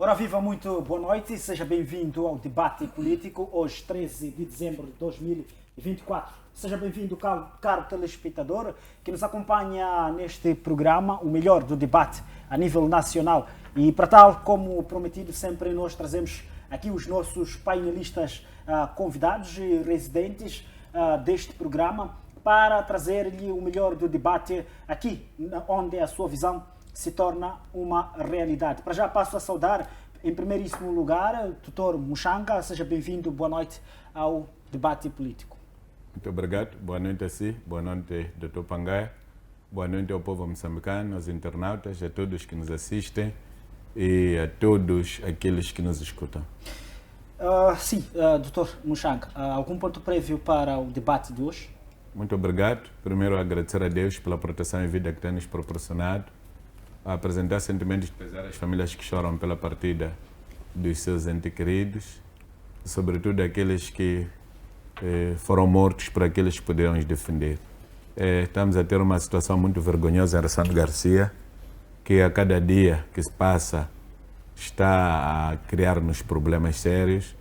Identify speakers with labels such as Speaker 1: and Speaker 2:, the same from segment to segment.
Speaker 1: Ora viva, muito boa noite, seja bem-vindo ao debate político, hoje 13 de dezembro de 2024. Seja bem-vindo, caro telespectador, que nos acompanha neste programa, o melhor do debate a nível nacional. E para tal, como prometido, sempre nós trazemos aqui os nossos painelistas convidados e residentes deste programa para trazer-lhe o melhor do debate aqui, onde a sua visão se torna uma realidade. Para já passo a saudar, em primeiríssimo lugar, o Dr. Mushanga. Seja bem-vindo, boa noite ao debate político.
Speaker 2: Muito obrigado, boa noite a si, boa noite, Dr. Pangai, boa noite ao povo moçambicano, aos internautas, a todos que nos assistem e a todos aqueles que nos escutam.
Speaker 1: Sim, Dr. Mushanga, algum ponto prévio para o debate de hoje?
Speaker 2: Muito obrigado. Primeiro, agradecer a Deus pela proteção e vida que tem nos proporcionado, a apresentar sentimentos de pesar às famílias que choram pela partida dos seus entes queridos, sobretudo aqueles que foram mortos por aqueles que poderiam os defender. Estamos a ter uma situação muito vergonhosa em Ressano Garcia, que a cada dia que se passa está a criar-nos problemas sérios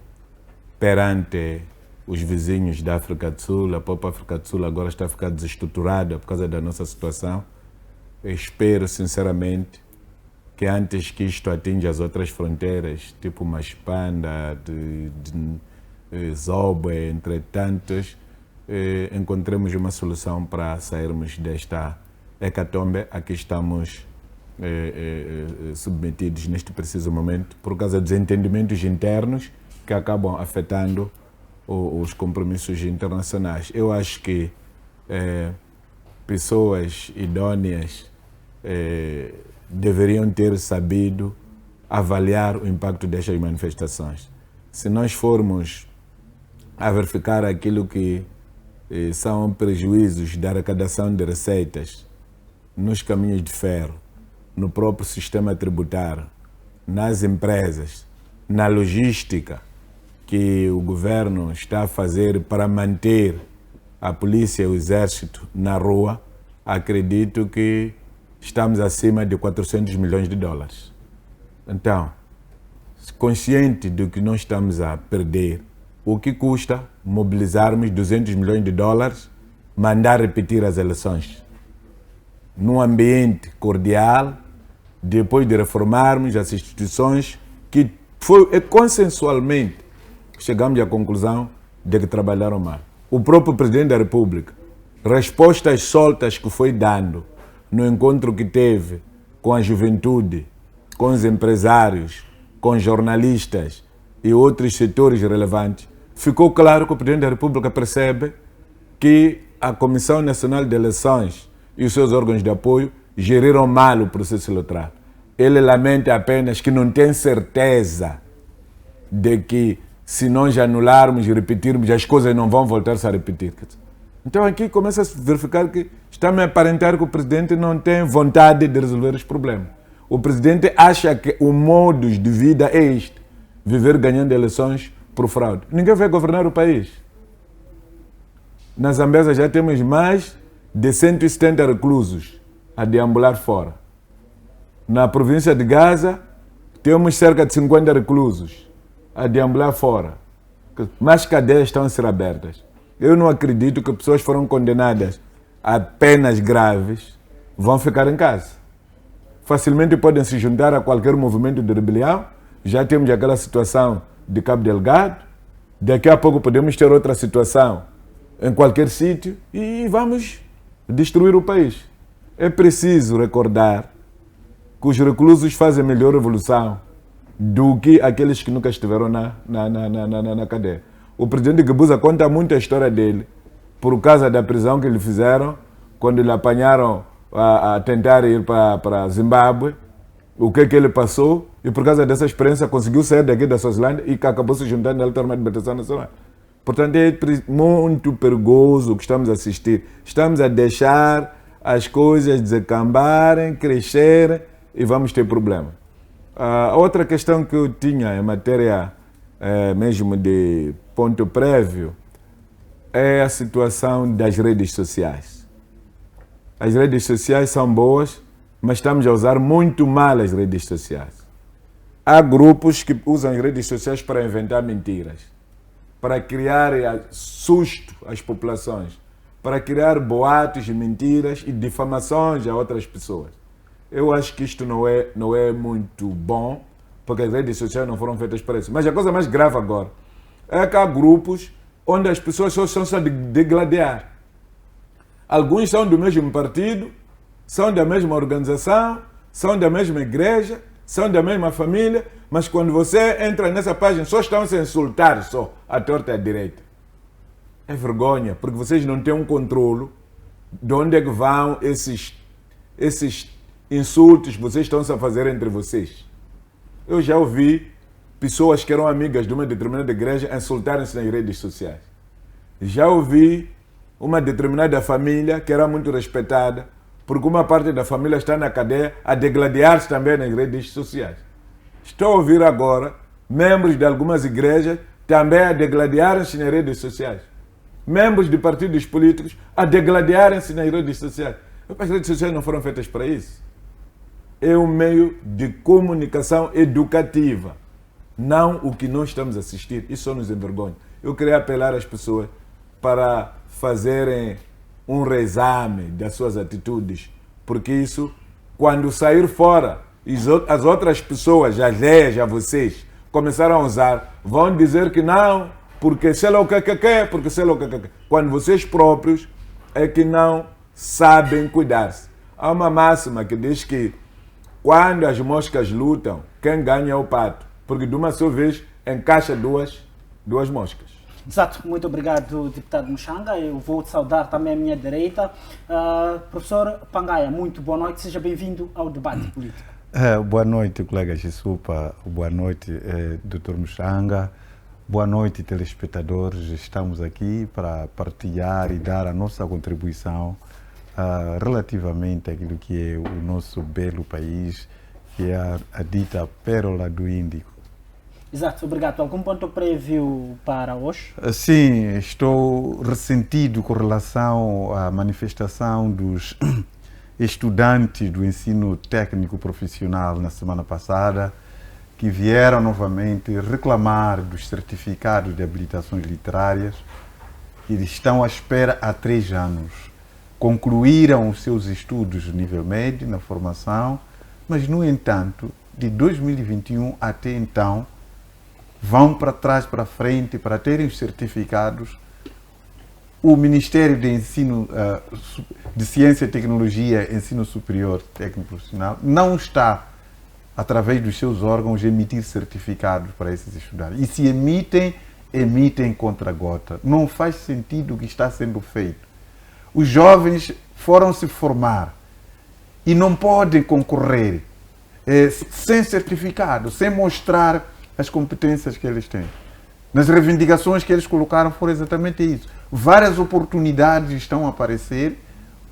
Speaker 2: perante os vizinhos da África do Sul. A própria África do Sul agora está a ficar desestruturada por causa da nossa situação. Eu espero, sinceramente, que antes que isto atinja as outras fronteiras, tipo Machipanda, Zobe, entre tantos, encontremos uma solução para sairmos desta hecatombe a que estamos submetidos neste preciso momento, por causa dos entendimentos internos que acabam afetando os compromissos internacionais. Eu acho que pessoas idôneas deveriam ter sabido avaliar o impacto destas manifestações. Se nós formos a verificar aquilo que são prejuízos da arrecadação de receitas nos caminhos de ferro, no próprio sistema tributário, nas empresas, na logística que o governo está a fazer para manter a polícia e o exército na rua, acredito que estamos acima de 400 milhões de dólares. Então, consciente do que nós estamos a perder, o que custa mobilizarmos 200 milhões de dólares, mandar repetir as eleições num ambiente cordial, depois de reformarmos as instituições, que foi consensualmente chegamos à conclusão de que trabalharam mal. O próprio Presidente da República, respostas soltas que foi dando no encontro que teve com a juventude, com os empresários, com jornalistas e outros setores relevantes, ficou claro que o Presidente da República percebe que a Comissão Nacional de Eleições e os seus órgãos de apoio geriram mal o processo eleitoral. Ele lamenta apenas que não tem certeza de que, se nós anularmos e repetirmos, as coisas não vão voltar-se a repetir. Então aqui começa a verificar que está-me a aparentar que o Presidente não tem vontade de resolver os problemas. O Presidente acha que o modus de vida é este: viver ganhando eleições por fraude. Ninguém vai governar o país. Na Zambésia já temos mais de 170 reclusos a deambular fora. Na província de Gaza temos cerca de 50 reclusos a deambular fora. Mais cadeias estão a ser abertas. Eu não acredito que pessoas foram condenadas a penas graves vão ficar em casa. Facilmente podem se juntar a qualquer movimento de rebelião. Já temos aquela situação de Cabo Delgado. Daqui a pouco podemos ter outra situação em qualquer sítio e vamos destruir o país. É preciso recordar que os reclusos fazem melhor evolução do que aqueles que nunca estiveram na cadeia. O presidente Guebuza conta muito a história dele, por causa da prisão que lhe fizeram, quando lhe apanharam a tentar ir para Zimbábue, o que ele passou, e por causa dessa experiência conseguiu sair daqui da Suazilândia e que acabou se juntando à luta armada de libertação nacional. Portanto, é muito perigoso o que estamos a assistir. Estamos a deixar as coisas desacambarem, crescerem e vamos ter problema. A outra questão que eu tinha em matéria mesmo de ponto prévio é a situação das redes sociais. As redes sociais são boas, mas estamos a usar muito mal as redes sociais. há grupos que usam as redes sociais para inventar mentiras, para criar susto às populações, para criar boatos e mentiras e difamações a outras pessoas. Eu acho que isto não é muito bom, porque as redes sociais não foram feitas para isso. Mas a coisa mais grave agora é que há grupos onde as pessoas só estão a degladiar. Alguns são do mesmo partido, são da mesma organização, são da mesma igreja, são da mesma família, mas quando você entra nessa página só estão a insultar só, à torta e à direita. É vergonha, porque vocês não têm um controle de onde é que vão esses insultos que vocês estão a fazer entre vocês. Eu já ouvi pessoas que eram amigas de uma determinada igreja insultarem-se nas redes sociais. Já ouvi uma determinada família que era muito respeitada, porque uma parte da família está na cadeia a degladiar-se também nas redes sociais. Estou a ouvir agora membros de algumas igrejas também a degladiarem-se nas redes sociais. Membros de partidos políticos a degladiarem-se nas redes sociais. As redes sociais não foram feitas para isso. É um meio de comunicação educativa, não o que nós estamos a assistir. Isso só nos envergonha. Eu queria apelar às pessoas para fazerem um reexame das suas atitudes, porque isso, quando sair fora, as outras pessoas, alheias a vocês, começaram a usar, vão dizer que não, porque sei lá o que quer, porque sei lá o que quer. Quando vocês próprios é que não sabem cuidar-se. Há uma máxima que diz que quando as moscas lutam, quem ganha é o pato, porque de uma só vez encaixa duas moscas.
Speaker 1: Exato, muito obrigado, deputado Muxanga. Eu vou saudar também a minha direita. Professor Pangaia, muito boa noite, seja bem-vindo ao debate político.
Speaker 3: Boa noite, colega Gissupa, boa noite, Dr. Muxanga, boa noite, telespectadores. Estamos aqui para partilhar e dar a nossa contribuição relativamente àquilo que é o nosso belo país, que é a dita Pérola do Índico.
Speaker 1: Exato, obrigado. Algum ponto prévio para hoje?
Speaker 3: Sim, estou ressentido com relação à manifestação dos estudantes do ensino técnico profissional na semana passada, que vieram novamente reclamar dos certificados de habilitações literárias, que estão à espera há 3 anos. Concluíram os seus estudos de nível médio na formação, mas, no entanto, de 2021 até então, vão para trás, para frente, para terem os certificados. O Ministério de Ensino, de Ciência e Tecnologia, Ensino Superior Técnico Profissional, não está, através dos seus órgãos, a emitir certificados para esses estudantes. E se emitem contra gota. Não faz sentido o que está sendo feito. Os jovens foram se formar e não podem concorrer sem certificado, sem mostrar as competências que eles têm. Nas reivindicações que eles colocaram foram exatamente isso. Várias oportunidades estão a aparecer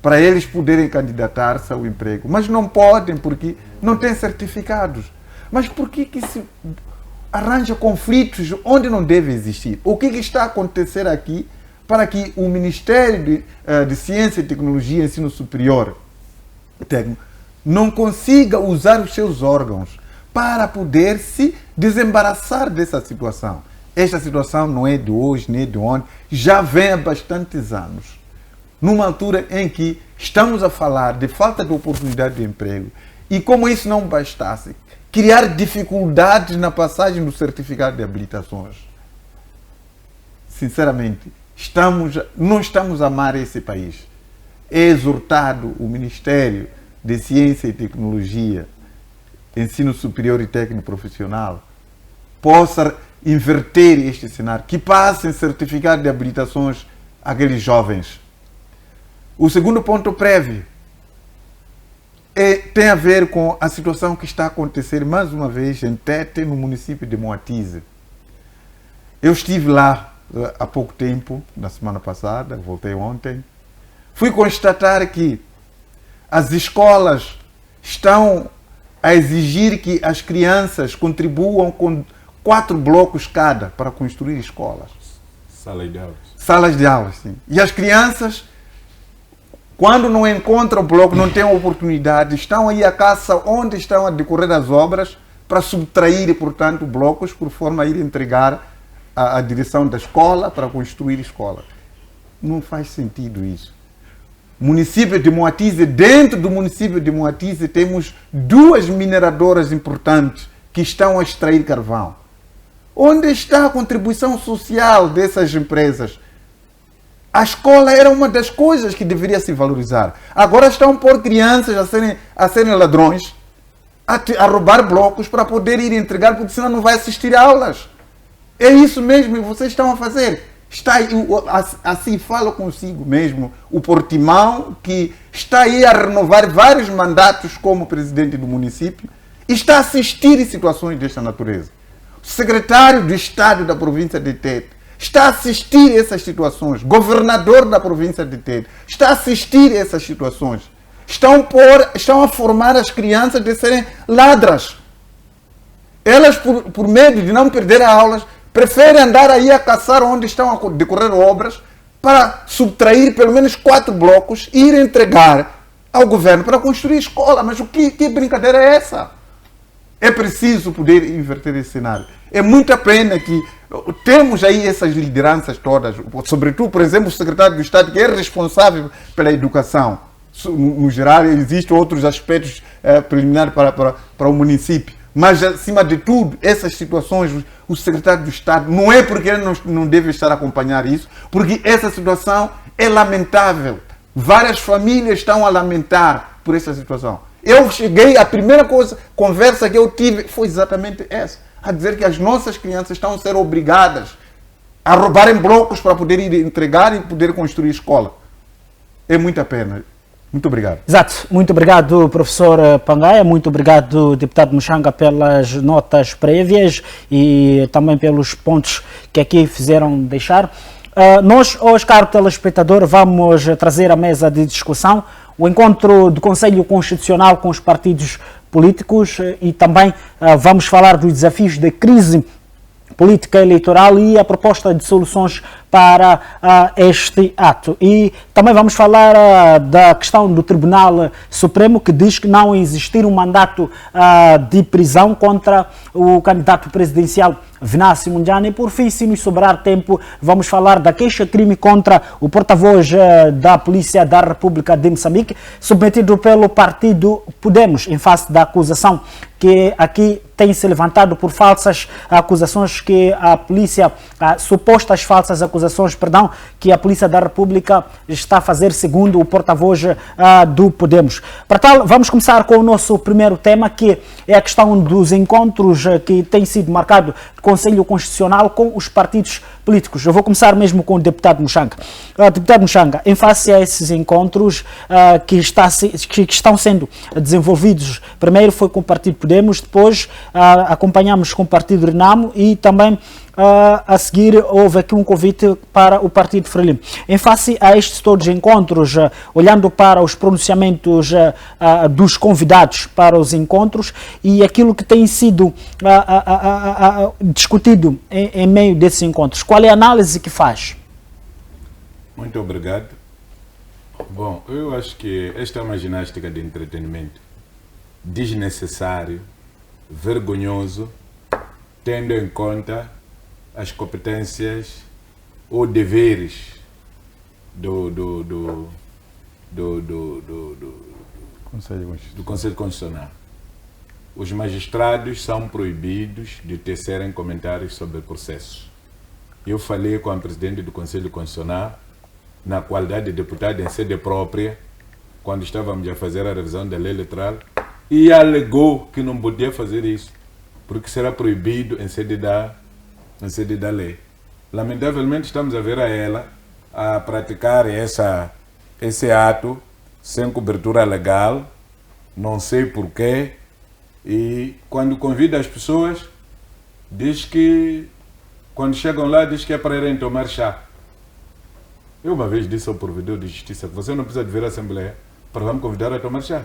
Speaker 3: para eles poderem candidatar-se ao emprego, mas não podem porque não têm certificados. Mas por que se arranja conflitos onde não deve existir? O que está a acontecer aqui para que o Ministério de Ciência e Tecnologia e Ensino Superior Técnico não consiga usar os seus órgãos para poder se desembaraçar dessa situação? Esta situação não é de hoje nem de ontem, já vem há bastantes anos. Numa altura em que estamos a falar de falta de oportunidade de emprego e, como isso não bastasse, criar dificuldades na passagem do certificado de habilitações. Sinceramente, não estamos a amar esse país. É exortado o Ministério de Ciência e Tecnologia, Ensino Superior e Técnico Profissional, possa inverter este cenário, que passem certificado de habilitações àqueles jovens. O segundo ponto prévio tem a ver com a situação que está a acontecer mais uma vez em Tete, no município de Moatize. Eu estive lá há pouco tempo, na semana passada, voltei ontem. Fui constatar que as escolas estão a exigir que as crianças contribuam com 4 blocos cada para construir escolas.
Speaker 2: Salas de aulas.
Speaker 3: Salas de aulas, sim. E as crianças, quando não encontram o bloco, não têm oportunidade, estão aí à caça onde estão a decorrer as obras para subtrair, portanto, blocos por forma a ir entregar a direção da escola para construir escola. Não faz sentido isso. Município de Moatize, dentro do município de Moatize, temos 2 mineradoras importantes que estão a extrair carvão. Onde está a contribuição social dessas empresas? A escola era uma das coisas que deveria se valorizar. Agora estão por crianças a serem ladrões, a roubar blocos para poder ir entregar, porque senão não vai assistir a aulas. É isso mesmo que vocês estão a fazer. Está aí, assim falo consigo mesmo, o Portimão, que está aí a renovar vários mandatos como presidente do município, está a assistir em situações desta natureza. O secretário de Estado da província de Tete está a assistir a essas situações. Governador da província de Tete está a assistir a essas situações. Estão a formar as crianças de serem ladras. Elas, por medo de não perder aulas, preferem andar aí a caçar onde estão a decorrer obras para subtrair pelo menos 4 blocos e ir entregar ao governo para construir escola. Mas que brincadeira é essa? É preciso poder inverter esse cenário. É muita pena que temos aí essas lideranças todas, sobretudo, por exemplo, o secretário do Estado, que é responsável pela educação. No geral, existem outros aspectos preliminares para o município. Mas, acima de tudo, essas situações, o secretário do Estado, não é porque ele não deve estar a acompanhar isso, porque essa situação é lamentável. Várias famílias estão a lamentar por essa situação. Eu cheguei, a primeira conversa que eu tive foi exatamente essa, a dizer que as nossas crianças estão a ser obrigadas a roubarem blocos para poder ir entregar e poder construir escola. É muita pena. Muito obrigado.
Speaker 1: Exato. Muito obrigado, professor Pangaia. Muito obrigado, deputado Muxanga, pelas notas prévias e também pelos pontos que aqui fizeram deixar. Nós, hoje, caro telespectador, vamos trazer à mesa de discussão o encontro do Conselho Constitucional com os partidos políticos e também vamos falar dos desafios da crise política eleitoral e a proposta de soluções para este ato. E também vamos falar da questão do Tribunal Supremo, que diz que não existir um mandato de prisão contra o candidato presidencial Venâncio Mondlane. E por fim, se nos sobrar tempo, vamos falar da queixa-crime contra o porta-voz da Polícia da República de Moçambique, submetido pelo partido Podemos, em face da acusação que aqui tem se levantado por falsas acusações que a polícia, supostas falsas acusações, perdão, que a Polícia da República está a fazer, segundo o porta-voz do Podemos. Para tal, vamos começar com o nosso primeiro tema, que é a questão dos encontros que tem sido marcado do Conselho Constitucional com os partidos políticos. Eu vou começar mesmo com o deputado Muxanga. Deputado Muxanga, em face a esses encontros que estão sendo desenvolvidos, primeiro foi com o partido Podemos, depois acompanhamos com o partido Renamo e também a seguir houve aqui um convite para o partido Frelimo. Em face a estes todos os encontros, olhando para os pronunciamentos dos convidados para os encontros e aquilo que tem sido discutido em meio desses encontros, qual é a análise que faz?
Speaker 2: Muito obrigado. Bom, eu acho que esta é uma ginástica de entretenimento desnecessário, vergonhoso, tendo em conta as competências ou deveres do Conselho Constitucional. Os magistrados são proibidos de tecerem comentários sobre processos. Eu falei com a presidente do Conselho Constitucional, na qualidade de deputado em sede própria, quando estávamos a fazer a revisão da lei eleitoral, e alegou que não podia fazer isso, porque será proibido em sede da lei. Lamentavelmente estamos a ver a ela a praticar esse ato sem cobertura legal, não sei porquê, e quando convida as pessoas, diz que, quando chegam lá, diz que é para irem tomar chá. Eu uma vez disse ao provedor de justiça que você não precisa de vir à Assembleia para me convidar a tomar chá,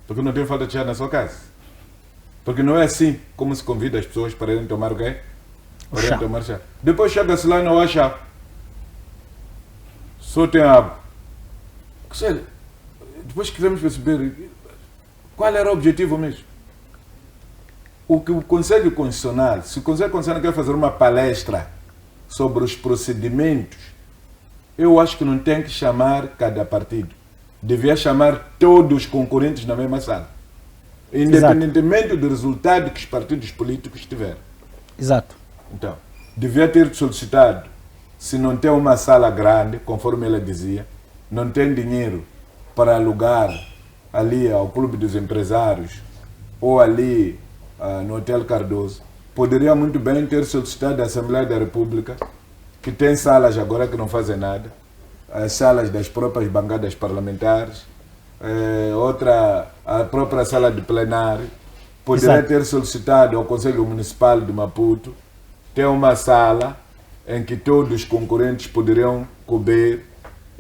Speaker 2: porque não tem falta de chá na sua casa. Porque não é assim como se convida as pessoas para irem tomar o quê? Para irem tomar chá. Depois chega-se lá e não há chá. Só tem água. Ou seja, depois queremos perceber qual era o objetivo mesmo. o que o Conselho Constitucional, se o Conselho Constitucional quer fazer uma palestra sobre os procedimentos, eu acho que não tem que chamar cada partido. Devia chamar todos os concorrentes na mesma sala. Independentemente do resultado que os partidos políticos tiveram.
Speaker 1: Exato.
Speaker 2: Então, devia ter solicitado, se não tem uma sala grande, conforme ela dizia, não tem dinheiro para alugar ali ao Clube dos Empresários ou ali no Hotel Cardoso, poderia muito bem ter solicitado à Assembleia da República, que tem salas agora que não fazem nada, as salas das próprias bancadas parlamentares, a própria sala de plenário, poderia
Speaker 1: Exato.
Speaker 2: ter solicitado ao Conselho Municipal de Maputo ter uma sala em que todos os concorrentes poderiam couber.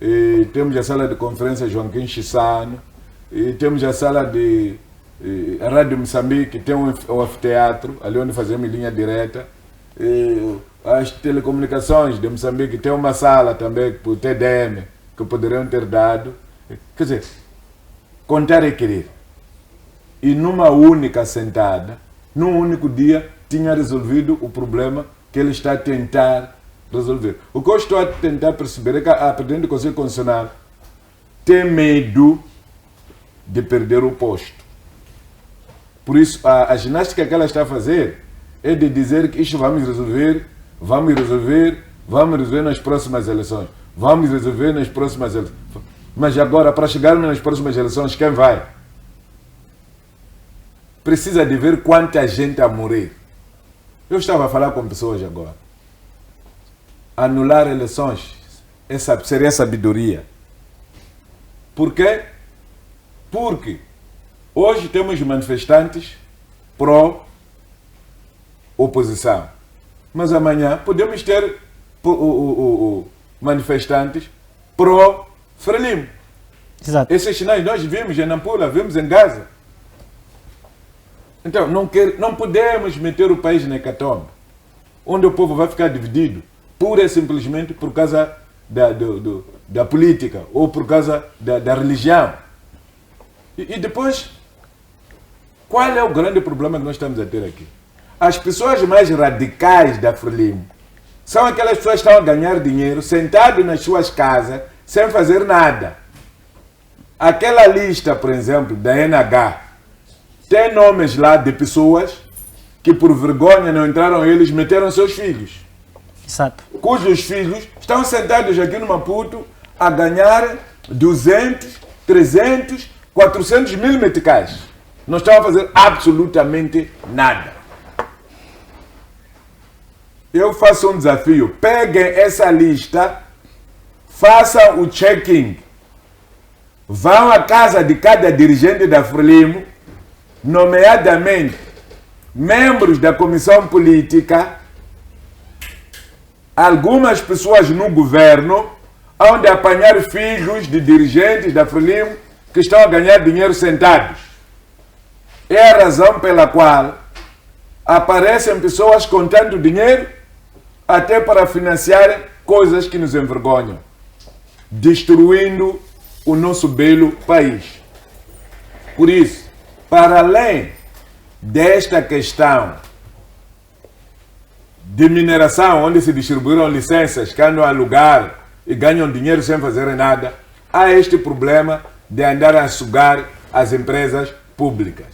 Speaker 2: E temos a sala de conferência Joaquim Chissano, e temos a sala de a Rádio Moçambique, tem um anfiteatro, ali onde fazemos linha direta. E as telecomunicações de Moçambique tem uma sala também para o TDM, que poderiam ter dado. Quer dizer, contar é querer. E numa única sentada, num único dia, tinha resolvido o problema que ele está a tentar resolver. O que eu estou a tentar perceber é que a presidente do Conselho Constitucional tem medo de perder o posto. Por isso, a ginástica que ela está a fazer é de dizer que isto vamos resolver nas próximas eleições. Vamos resolver nas próximas eleições. Mas agora, para chegarmos nas próximas eleições, quem vai? Precisa de ver quanta gente a morrer. Eu estava a falar com pessoas agora. Anular eleições seria sabedoria. Por quê? Porque hoje temos manifestantes pró-oposição. Mas amanhã podemos ter manifestantes pró-Frelimo.
Speaker 1: Exato.
Speaker 2: Esses sinais nós vimos em Nampula, vimos em Gaza. Então, não podemos meter o país na hecatombe, onde o povo vai ficar dividido, pura e simplesmente por causa da política ou por causa da religião. E depois, qual é o grande problema que nós estamos a ter aqui? As pessoas mais radicais da Frelimo são aquelas pessoas que estão a ganhar dinheiro sentadas nas suas casas, sem fazer nada. Aquela lista, por exemplo, da NH, tem nomes lá de pessoas que por vergonha não entraram eles, meteram seus filhos.
Speaker 1: Exato.
Speaker 2: Cujos filhos estão sentados aqui no Maputo a ganhar 200, 300, 400 mil meticais. Não estão a fazer absolutamente nada. Eu faço um desafio. Peguem essa lista, façam o check-in. Vão à casa de cada dirigente da Frelimo, nomeadamente membros da comissão política, algumas pessoas no governo, onde apanhar filhos de dirigentes da Frelimo que estão a ganhar dinheiro sentados. É a razão pela qual aparecem pessoas com tanto dinheiro até para financiar coisas que nos envergonham, destruindo o nosso belo país. Por isso, para além desta questão de mineração, onde se distribuíram licenças que andam a alugar e ganham dinheiro sem fazer nada, há este problema de andar a sugar as empresas públicas.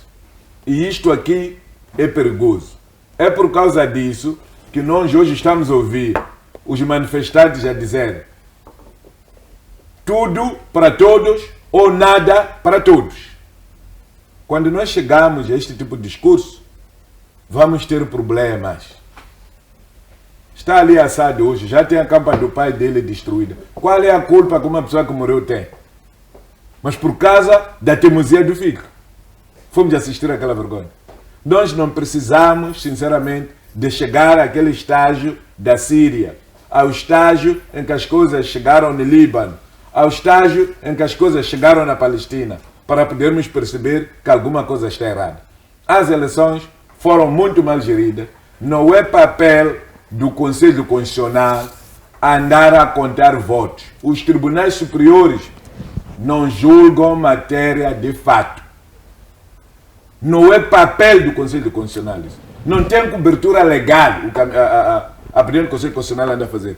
Speaker 2: E isto aqui é perigoso. É por causa disso que nós hoje estamos a ouvir os manifestantes a dizer tudo para todos ou nada para todos. Quando nós chegamos a este tipo de discurso, vamos ter problemas. Está ali assado hoje, já tem a campa do pai dele destruída. Qual é a culpa que uma pessoa que morreu tem? Mas por causa da teimosia do filho. Fomos assistir àquela vergonha. Nós não precisamos, sinceramente, de chegar àquele estágio da Síria, ao estágio em que as coisas chegaram no Líbano, ao estágio em que as coisas chegaram na Palestina, para podermos perceber que alguma coisa está errada. As eleições foram muito mal geridas. Não é papel do Conselho Constitucional andar a contar votos. Os tribunais superiores não julgam matéria de fato. Não é papel do Conselho Constitucional isso. Não tem cobertura legal a opinião do Conselho Constitucional anda a fazer.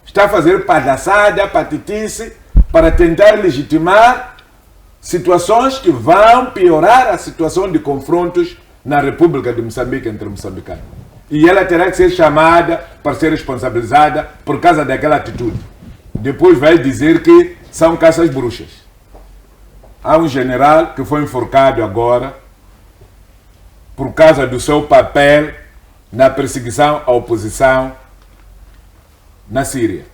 Speaker 2: Está a fazer palhaçada, patetice, para tentar legitimar situações que vão piorar a situação de confrontos na República de Moçambique entre moçambicanos. E ela terá que ser chamada para ser responsabilizada por causa daquela atitude. Depois vai dizer que são caças bruxas. Há um general que foi enforcado agora por causa do seu papel na perseguição à oposição na Síria.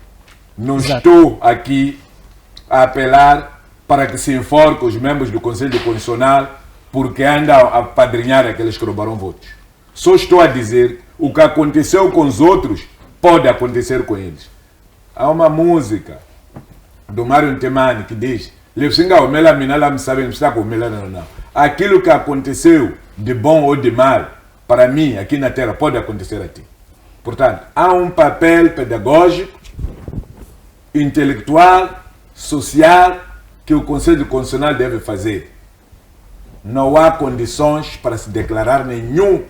Speaker 2: Não estou aqui a apelar para que se enforque os membros do Conselho Constitucional porque andam a apadrinhar aqueles que roubaram votos. Só estou a dizer o que aconteceu com os outros pode acontecer com eles. Há uma música do Mário Ntemani que diz aquilo que aconteceu de bom ou de mal para mim aqui na Terra pode acontecer a ti. Portanto, há um papel pedagógico, intelectual, social que o Conselho Constitucional deve fazer. Não há condições para se declarar nenhum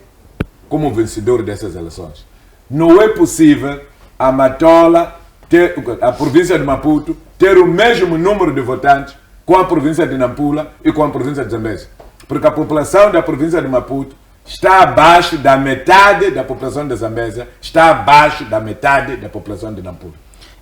Speaker 2: como vencedor dessas eleições. Não é possível a Matola, a província de Maputo, ter o mesmo número de votantes com a província de Nampula e com a província de Zambésia. Porque a população da província de Maputo está abaixo da metade da população de Zambésia, está abaixo da metade da população de Nampula.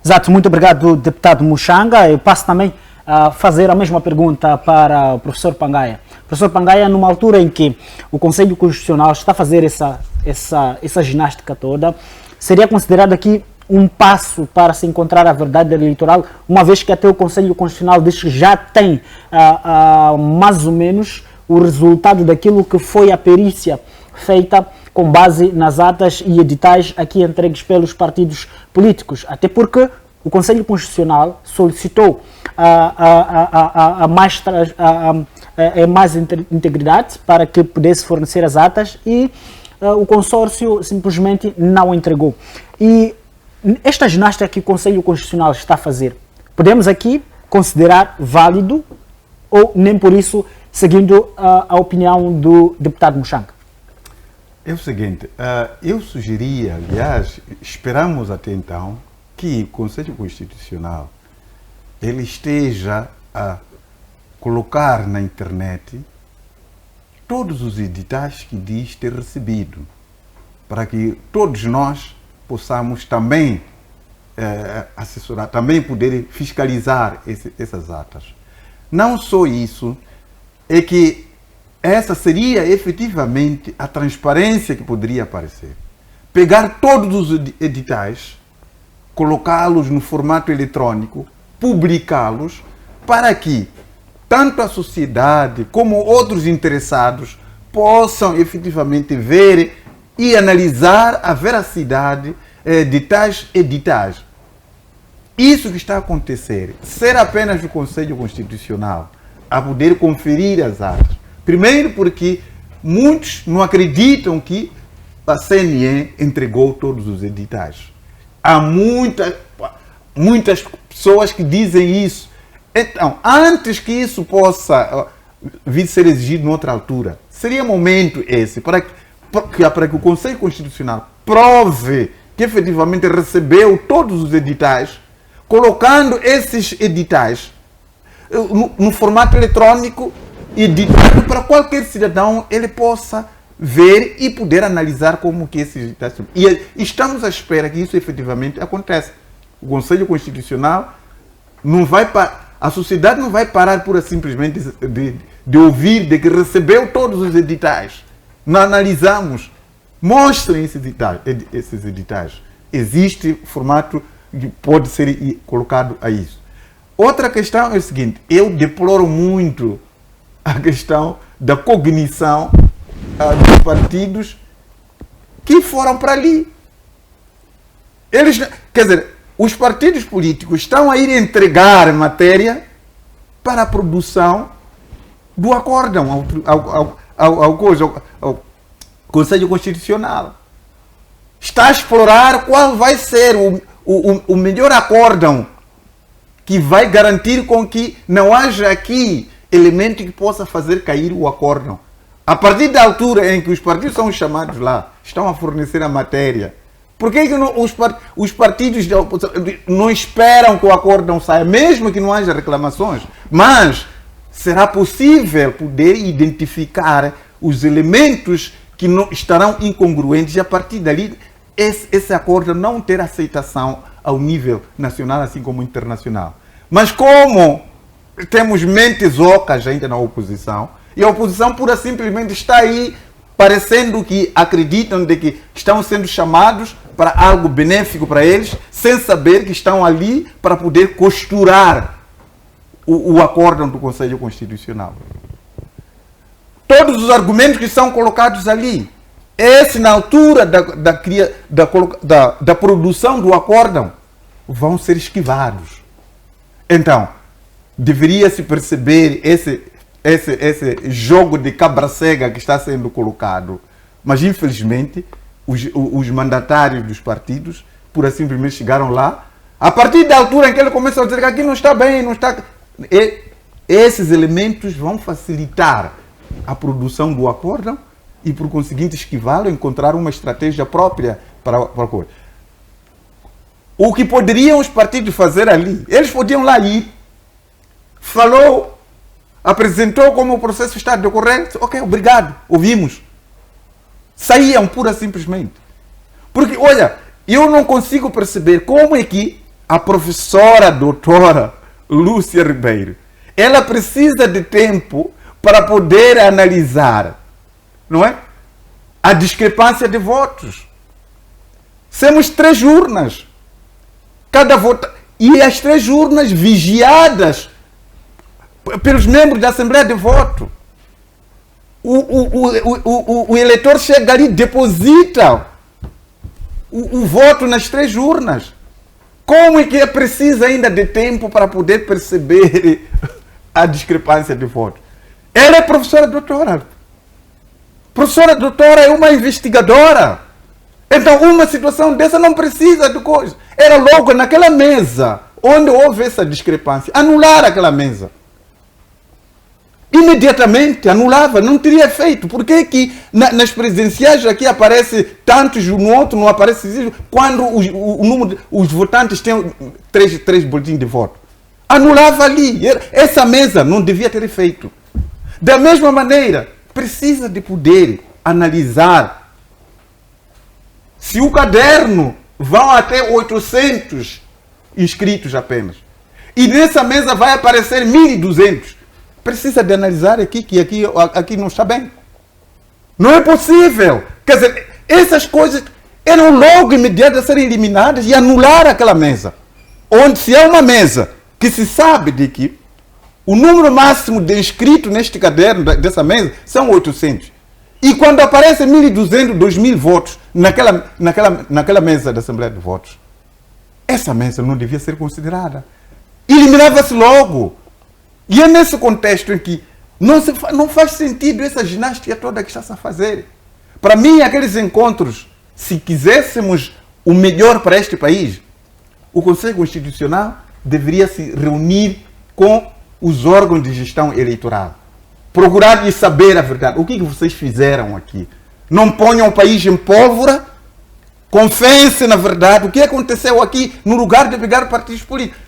Speaker 1: Exato, muito obrigado, deputado Muxanga. Eu passo também a fazer a mesma pergunta para o professor Pangaia. Professor Pangaia, numa altura em que o Conselho Constitucional está a fazer essa ginástica toda, seria considerado aqui um passo para se encontrar a verdade eleitoral, uma vez que até o Conselho Constitucional diz que já tem mais ou menos o resultado daquilo que foi a perícia feita com base nas atas e editais aqui entregues pelos partidos políticos. Até porque o Conselho Constitucional solicitou mais integridade para que pudesse fornecer as atas e o consórcio simplesmente não entregou. E esta ginástica que o Conselho Constitucional está a fazer, podemos aqui considerar válido ou nem por isso, seguindo a opinião do deputado Muxanga?
Speaker 3: É o seguinte, eu sugeria, aliás, esperamos até então que o Conselho Constitucional ele esteja a colocar na internet todos os editais que diz ter recebido, para que todos nós possamos também assessorar, também poder fiscalizar essas atas. Não só isso, é que essa seria efetivamente a transparência que poderia aparecer. Pegar todos os editais, colocá-los no formato eletrônico, publicá-los, para que tanto a sociedade como outros interessados possam efetivamente ver e analisar a veracidade de tais editais. Isso que está a acontecer, ser apenas o Conselho Constitucional a poder conferir as atas. Primeiro porque muitos não acreditam que a CNE entregou todos os editais. Há muitas pessoas que dizem isso. Então, antes que isso possa vir ser exigido noutra altura, seria momento esse para que o Conselho Constitucional prove que efetivamente recebeu todos os editais, colocando esses editais no formato eletrônico, editado para qualquer cidadão ele possa ver e poder analisar como que esses editais são. E estamos à espera que isso efetivamente aconteça. O Conselho Constitucional não vai a sociedade não vai parar por simplesmente de ouvir de que recebeu todos os editais. Não analisamos. Mostrem esses editais. Existe formato que pode ser colocado a isso. Outra questão é o seguinte, eu deploro muito a questão da cognição dos partidos que foram para ali. Quer dizer, os partidos políticos estão a ir entregar matéria para a produção do acórdão ao Conselho Constitucional. Está a explorar qual vai ser o melhor acórdão que vai garantir com que não haja aqui elemento que possa fazer cair o acórdão. A partir da altura em que os partidos são chamados lá, estão a fornecer a matéria, por que os partidos da oposição não esperam que o acórdão saia, mesmo que não haja reclamações? Mas será possível poder identificar os elementos que não estarão incongruentes e a partir dali esse acordo não ter aceitação ao nível nacional assim como internacional. Mas como temos mentes ocas ainda na oposição, e a oposição pura simplesmente está aí parecendo que acreditam de que estão sendo chamados para algo benéfico para eles, sem saber que estão ali para poder costurar o acórdão do Conselho Constitucional. Todos os argumentos que são colocados ali, esse na altura da produção do acórdão, vão ser esquivados. Então, deveria-se perceber esse jogo de cabra cega que está sendo colocado. Mas, infelizmente, os mandatários dos partidos, pura simplesmente chegaram lá, a partir da altura em que ele começa a dizer que aqui não está bem, não está... Esses elementos vão facilitar a produção do acórdão e, por conseguinte, esquivá-lo, encontrar uma estratégia própria para a coisa. O que poderiam os partidos fazer ali? Eles podiam lá ir, falou, apresentou como o processo está decorrendo, ok, obrigado, ouvimos. Saíam pura simplesmente. Porque, olha, eu não consigo perceber como é que a professora doutora Lúcia Ribeiro, ela precisa de tempo para poder analisar, não é? A discrepância de votos. Temos 3 urnas. Cada voto... E as 3 urnas vigiadas pelos membros da Assembleia de Voto. O eleitor chega ali e deposita o voto nas 3 urnas. Como é que é preciso ainda de tempo para poder perceber a discrepância de voto? Ela é professora doutora. Professora doutora é uma investigadora. Então, uma situação dessa não precisa de coisa. Era logo naquela mesa onde houve essa discrepância. Anular aquela mesa. Imediatamente anulava, não teria efeito. Por que que nas presidenciais aqui aparece tantos, no outro não aparece, quando os votantes têm 3 boletins de voto? Anulava ali. Essa mesa não devia ter efeito. Da mesma maneira, precisa de poder analisar se o caderno vão até 800 inscritos apenas. E nessa mesa vai aparecer 1.200. Precisa de analisar aqui que aqui não está bem. Não é possível. Quer dizer, essas coisas eram logo imediatas a serem eliminadas e anular aquela mesa. Onde se é uma mesa que se sabe de que o número máximo de inscritos neste caderno dessa mesa são 800. E quando aparecem 1.200, 2.000 votos naquela mesa da Assembleia de Votos, essa mesa não devia ser considerada. Eliminava-se logo. E é nesse contexto em que não faz sentido essa ginástica toda que está-se a fazer. Para mim, aqueles encontros, se quiséssemos o melhor para este país, o Conselho Constitucional deveria se reunir com os órgãos de gestão eleitoral. Procurar de saber a verdade. O que vocês fizeram aqui? Não ponham o país em pólvora. Confessem na verdade o que aconteceu aqui no lugar de pegar partidos políticos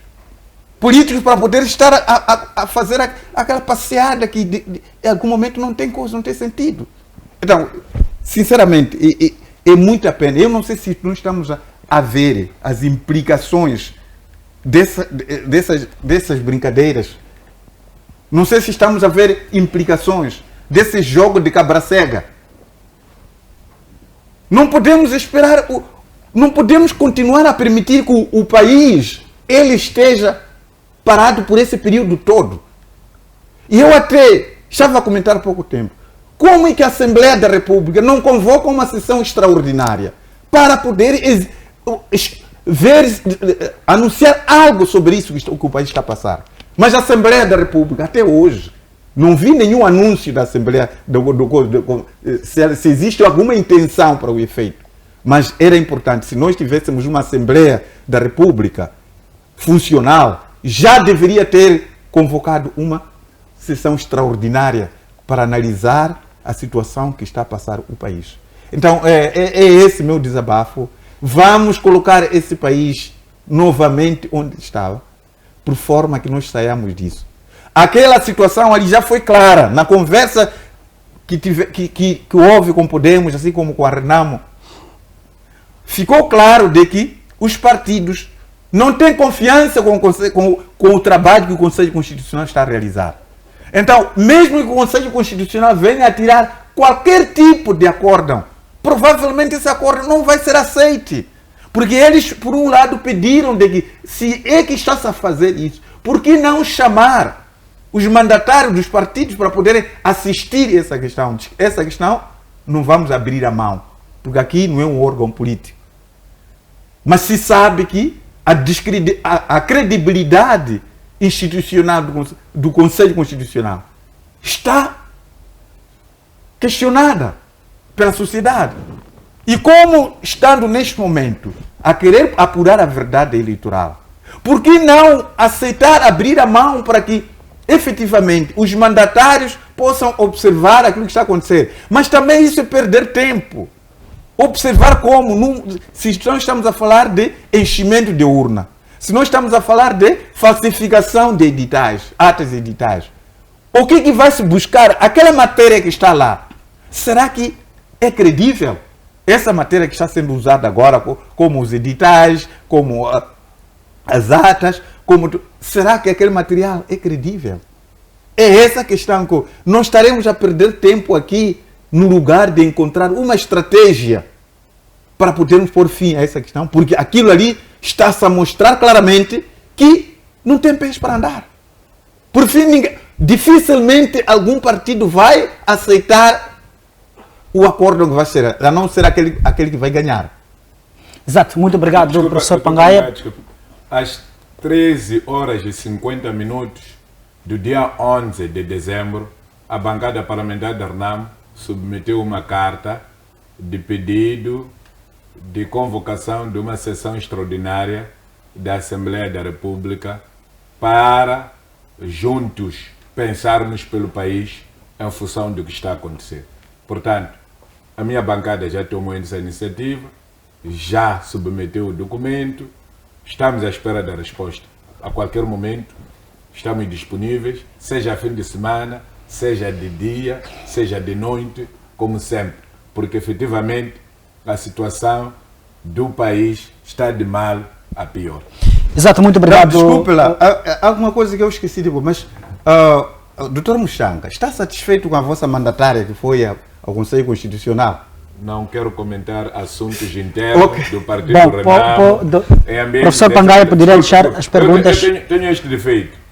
Speaker 3: para poder estar a fazer aquela passeada que em algum momento não tem coisa, não tem sentido. Então, sinceramente, é muita pena. Eu não sei se nós estamos a ver as implicações dessas brincadeiras. Não sei se estamos a ver implicações desse jogo de cabra cega. Não podemos esperar, não podemos continuar a permitir que o país ele esteja parado por esse período todo. E eu até estava a comentar há pouco tempo. Como é que a Assembleia da República não convoca uma sessão extraordinária para poder anunciar algo sobre isso que o país está a passar? Mas a Assembleia da República, até hoje, não vi nenhum anúncio da Assembleia, se existe alguma intenção para o efeito. Mas era importante, se nós tivéssemos uma Assembleia da República funcional, já deveria ter convocado uma sessão extraordinária para analisar a situação que está a passar o país. Então, é esse meu desabafo. Vamos colocar esse país novamente onde estava, por forma que nós saiamos disso. Aquela situação ali já foi clara, na conversa que houve com Podemos, assim como com a Renamo, ficou claro de que os partidos não têm confiança com o trabalho que o Conselho Constitucional está a realizar. Então, mesmo que o Conselho Constitucional venha a tirar qualquer tipo de acórdão, provavelmente esse acordo não vai ser aceito. Porque eles, por um lado, pediram de que, se é que está-se a fazer isso, por que não chamar os mandatários dos partidos para poderem assistir essa questão? Essa questão não vamos abrir a mão, porque aqui não é um órgão político. Mas se sabe que a credibilidade institucional do Conselho Constitucional está questionada pela sociedade. E como, estando neste momento a querer apurar a verdade eleitoral, por que não aceitar abrir a mão para que efetivamente os mandatários possam observar aquilo que está a acontecer? Mas também isso é perder tempo. Observar como, se nós estamos a falar de enchimento de urna, se nós estamos a falar de falsificação de editais, atas editais, o que vai se buscar? Aquela matéria que está lá, será que é credível? Essa matéria que está sendo usada agora, como os editais, como as atas, será que aquele material é credível? É essa questão que nós estaremos a perder tempo aqui, no lugar de encontrar uma estratégia para podermos pôr fim a essa questão, porque aquilo ali está-se a mostrar claramente que não tem pés para andar. Por fim, dificilmente algum partido vai aceitar o acordo que vai ser, a não ser aquele que vai ganhar.
Speaker 1: Exato, muito obrigado, professor Pangaia.
Speaker 2: Às 13h50 do dia 11 de dezembro, a bancada parlamentar da RNAM submeteu uma carta de pedido de convocação de uma sessão extraordinária da Assembleia da República para juntos pensarmos pelo país em função do que está a acontecer. Portanto, a minha bancada já tomou essa iniciativa, já submeteu o documento, estamos à espera da resposta. A qualquer momento estamos disponíveis, seja fim de semana, seja de dia, seja de noite, como sempre, porque efetivamente a situação do país está de mal a pior.
Speaker 1: Exato, muito obrigado.
Speaker 3: Desculpe lá, há alguma coisa que eu esqueci de dizer, mas Dr. Muxanga, está satisfeito com a vossa mandatária que foi ao Conselho Constitucional?
Speaker 2: Não quero comentar assuntos internos do Partido Renamo.
Speaker 1: Professor Pangaia, poderia deixar as perguntas?
Speaker 2: Eu tenho este defeito.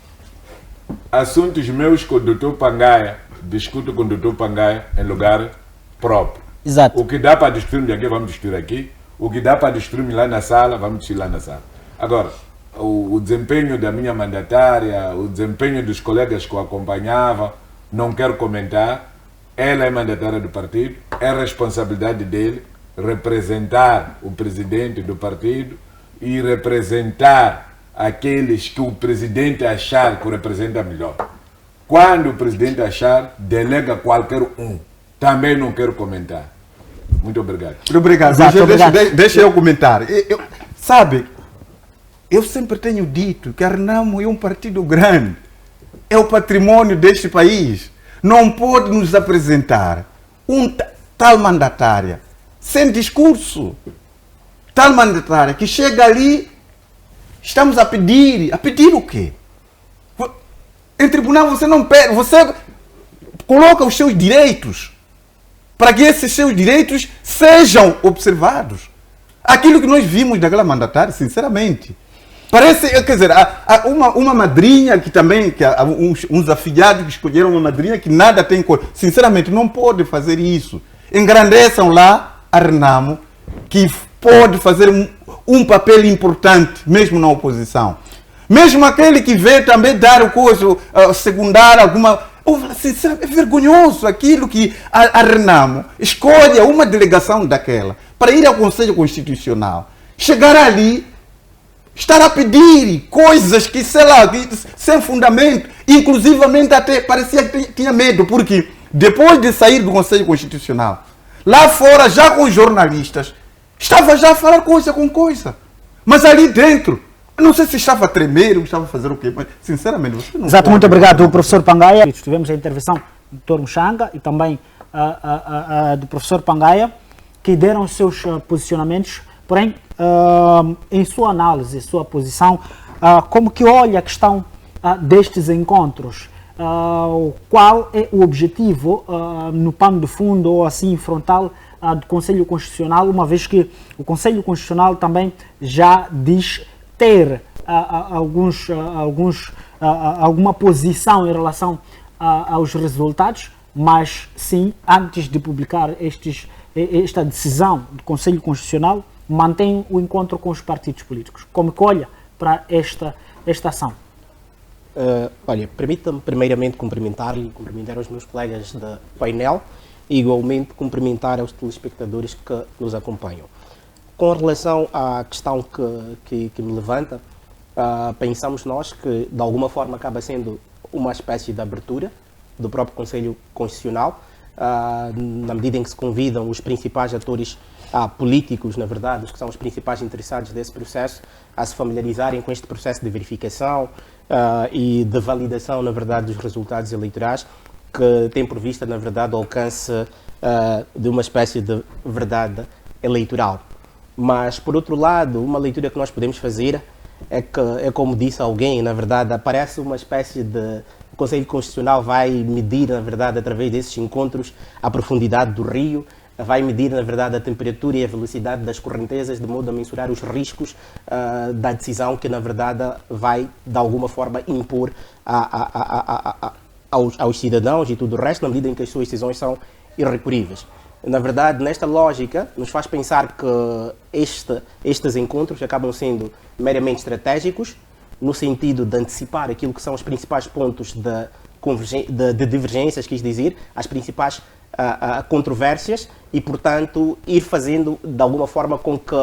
Speaker 2: Assuntos meus com o Dr. Pangaia, discuto com o Dr. Pangaia em lugar próprio.
Speaker 1: Exato.
Speaker 2: O que dá para destruir aqui, vamos destruir aqui. O que dá para destruir lá na sala, vamos destruir lá na sala. Agora, o desempenho da minha mandatária, o desempenho dos colegas que o acompanhavam, não quero comentar. Ela é mandatária do partido, é responsabilidade dele representar o presidente do partido e representar aqueles que o presidente achar que o representa melhor. Quando o presidente achar, delega qualquer um. Também não quero comentar. Muito obrigado.
Speaker 3: Muito obrigado. Deixa eu comentar. Sabe, eu sempre tenho dito que a Renamo é um partido grande. É o patrimônio deste país. Não pode nos apresentar tal mandatária sem discurso. Tal mandatária que chega ali, estamos a pedir o quê? Em tribunal você não pede, você coloca os seus direitos para que esses seus direitos sejam observados. Aquilo que nós vimos daquela mandatária, sinceramente, parece, quer dizer, uma madrinha que também, uns afilhados que escolheram uma madrinha que nada tem cor. Sinceramente, não pode fazer isso. Engrandeçam lá a Renamo, que pode fazer um papel importante, mesmo na oposição. Mesmo aquele que vê também dar o curso secundário, alguma... É vergonhoso aquilo que a Renamo escolhe uma delegação daquela para ir ao Conselho Constitucional. Chegar ali, estar a pedir coisas que, sei lá, sem fundamento, inclusivamente até parecia que tinha medo, porque depois de sair do Conselho Constitucional, lá fora, já com os jornalistas, estava já a falar coisa com coisa. Mas ali dentro, não sei se estava a tremer ou estava a fazer o quê, mas sinceramente você não...
Speaker 1: Exato, muito obrigado, professor Pangaia. Tivemos a intervenção do Dr. Muxanga e também do professor Pangaia, que deram os seus posicionamentos, porém, em sua análise, sua posição, como que olha a questão destes encontros, qual é o objetivo no pano de fundo ou assim frontal do Conselho Constitucional, uma vez que o Conselho Constitucional também já diz ter alguma posição em relação aos resultados, mas sim, antes de publicar esta decisão do Conselho Constitucional, mantém o encontro com os partidos políticos. Como que olha para esta ação?
Speaker 4: Olha, permita-me primeiramente cumprimentar os meus colegas do painel e igualmente cumprimentar os telespectadores que nos acompanham. Com relação à questão que me levanta, pensamos nós que de alguma forma acaba sendo uma espécie de abertura do próprio Conselho Constitucional, na medida em que se convidam os principais atores políticos, na verdade, os que são os principais interessados desse processo, a se familiarizarem com este processo de verificação e de validação, na verdade, dos resultados eleitorais, que tem por vista, na verdade, o alcance de uma espécie de verdade eleitoral. Mas, por outro lado, uma leitura que nós podemos fazer é como disse alguém, na verdade, parece uma espécie de... O Conselho Constitucional vai medir, na verdade, através desses encontros, a profundidade do rio, vai medir, na verdade, a temperatura e a velocidade das correntezas, de modo a mensurar os riscos da decisão que, na verdade, vai, de alguma forma, impor aos cidadãos e tudo o resto, na medida em que as suas decisões são irrecuríveis. Na verdade, nesta lógica, nos faz pensar que estes encontros acabam sendo meramente estratégicos, no sentido de antecipar aquilo que são os principais pontos de divergências, quis dizer, as principais controvérsias e, portanto, ir fazendo de alguma forma com que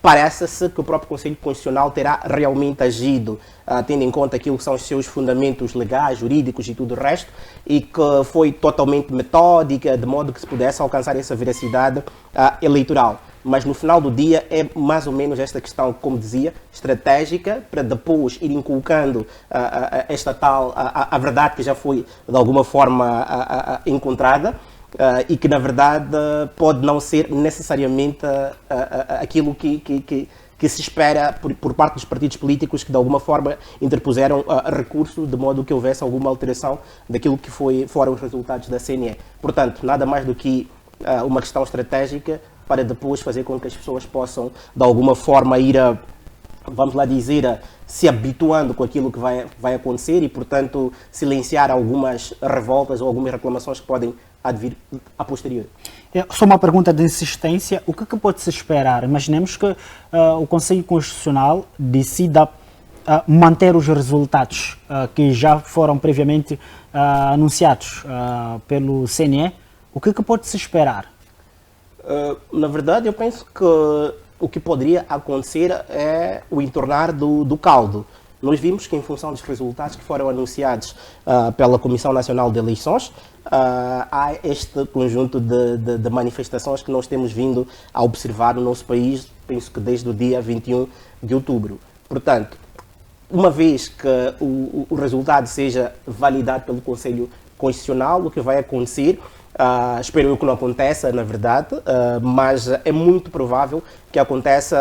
Speaker 4: parece-se que o próprio Conselho Constitucional terá realmente agido, tendo em conta aquilo que são os seus fundamentos legais, jurídicos e tudo o resto, e que foi totalmente metódica, de modo que se pudesse alcançar essa veracidade eleitoral. Mas no final do dia é mais ou menos esta questão, como dizia, estratégica, para depois ir inculcando esta tal, a verdade que já foi de alguma forma encontrada, e que na verdade pode não ser necessariamente aquilo que se espera por parte dos partidos políticos que de alguma forma interpuseram recurso de modo que houvesse alguma alteração daquilo que foram os resultados da CNE. Portanto, nada mais do que uma questão estratégica para depois fazer com que as pessoas possam de alguma forma ir vamos lá dizer, se habituando com aquilo que vai acontecer e, portanto, silenciar algumas revoltas ou algumas reclamações que podem advir a posterior.
Speaker 1: Só uma pergunta de insistência. O que pode-se esperar? Imaginemos que o Conselho Constitucional decida manter os resultados que já foram previamente anunciados pelo CNE. O que pode-se esperar?
Speaker 4: Na verdade, eu penso que o que poderia acontecer é o entornar do caldo. Nós vimos que, em função dos resultados que foram anunciados pela Comissão Nacional de Eleições, há este conjunto de manifestações que nós temos vindo a observar no nosso país, penso que desde o dia 21 de outubro. Portanto, uma vez que o resultado seja validado pelo Conselho Constitucional, o que vai acontecer, espero eu que não aconteça, na verdade, mas é muito provável que aconteça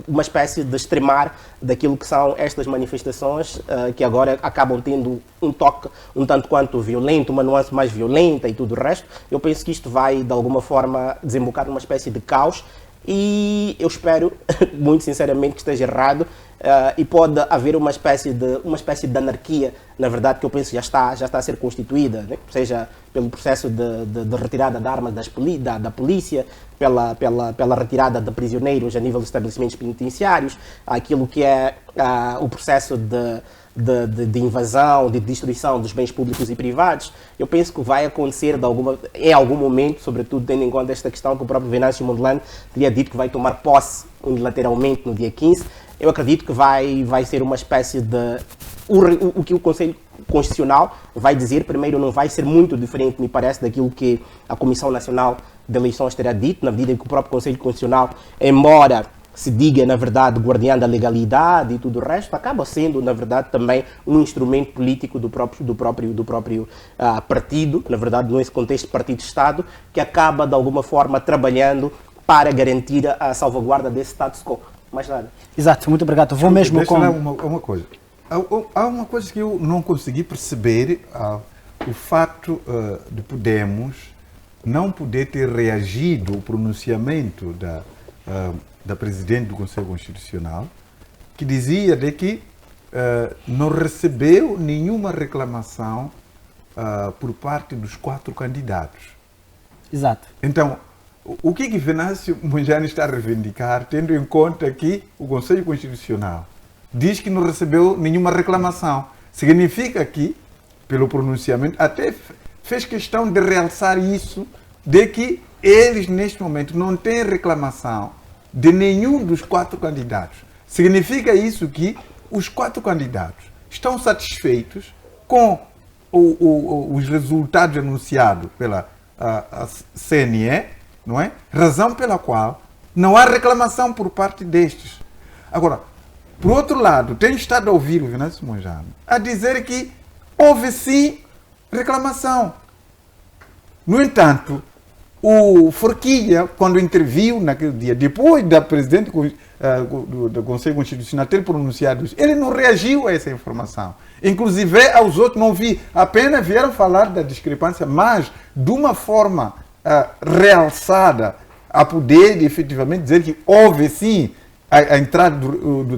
Speaker 4: uma espécie de extremar daquilo que são estas manifestações, que agora acabam tendo um toque um tanto quanto violento, uma nuance mais violenta e tudo o resto. Eu penso que isto vai, de alguma forma, desembocar numa espécie de caos e eu espero, muito sinceramente, que esteja errado, e pode haver uma espécie de anarquia, na verdade, que eu penso que já está a ser constituída, né? Seja pelo processo de retirada de armas da polícia, pela retirada de prisioneiros a nível dos estabelecimentos penitenciários, aquilo que é o processo de invasão, de destruição dos bens públicos e privados. Eu penso que vai acontecer em algum momento, sobretudo tendo em conta esta questão que o próprio Venâncio Mondlane teria dito que vai tomar posse unilateralmente no dia 15. Eu acredito que vai ser uma espécie de o que o Conselho Constitucional vai dizer, primeiro, não vai ser muito diferente, me parece, daquilo que a Comissão Nacional de Eleições terá dito, na medida em que o próprio Conselho Constitucional, embora se diga, na verdade, guardião da legalidade e tudo o resto, acaba sendo, na verdade, também um instrumento político do próprio partido, na verdade, nesse contexto de partido-Estado, que acaba, de alguma forma, trabalhando para garantir a salvaguarda desse status quo. Mais nada.
Speaker 1: Exato, muito obrigado. Vou mesmo
Speaker 3: Deixa
Speaker 1: com...
Speaker 3: uma coisa. Há uma coisa que eu não consegui perceber, o fato de Podemos não poder ter reagido ao pronunciamento da Presidente do Conselho Constitucional, que dizia de que não recebeu nenhuma reclamação por parte dos 4 candidatos.
Speaker 1: Exato.
Speaker 3: Então, o que Venâncio Mondlane está a reivindicar, tendo em conta que o Conselho Constitucional diz que não recebeu nenhuma reclamação? Significa que, pelo pronunciamento, até fez questão de realçar isso, de que eles, neste momento, não têm reclamação de nenhum dos 4 candidatos. Significa isso que os 4 candidatos estão satisfeitos com os resultados anunciados pela a CNE, não é? Razão pela qual não há reclamação por parte destes. Agora, por outro lado, tenho estado a ouvir o Venâncio Mondlane a dizer que houve sim reclamação. No entanto, o Forquilha, quando interviu naquele dia, depois da Presidente do Conselho Constitucional ter pronunciado isso, ele não reagiu a essa informação. Inclusive, aos outros não vi, apenas vieram falar da discrepância, mas de uma forma realçada a poder efetivamente dizer que houve sim a entrada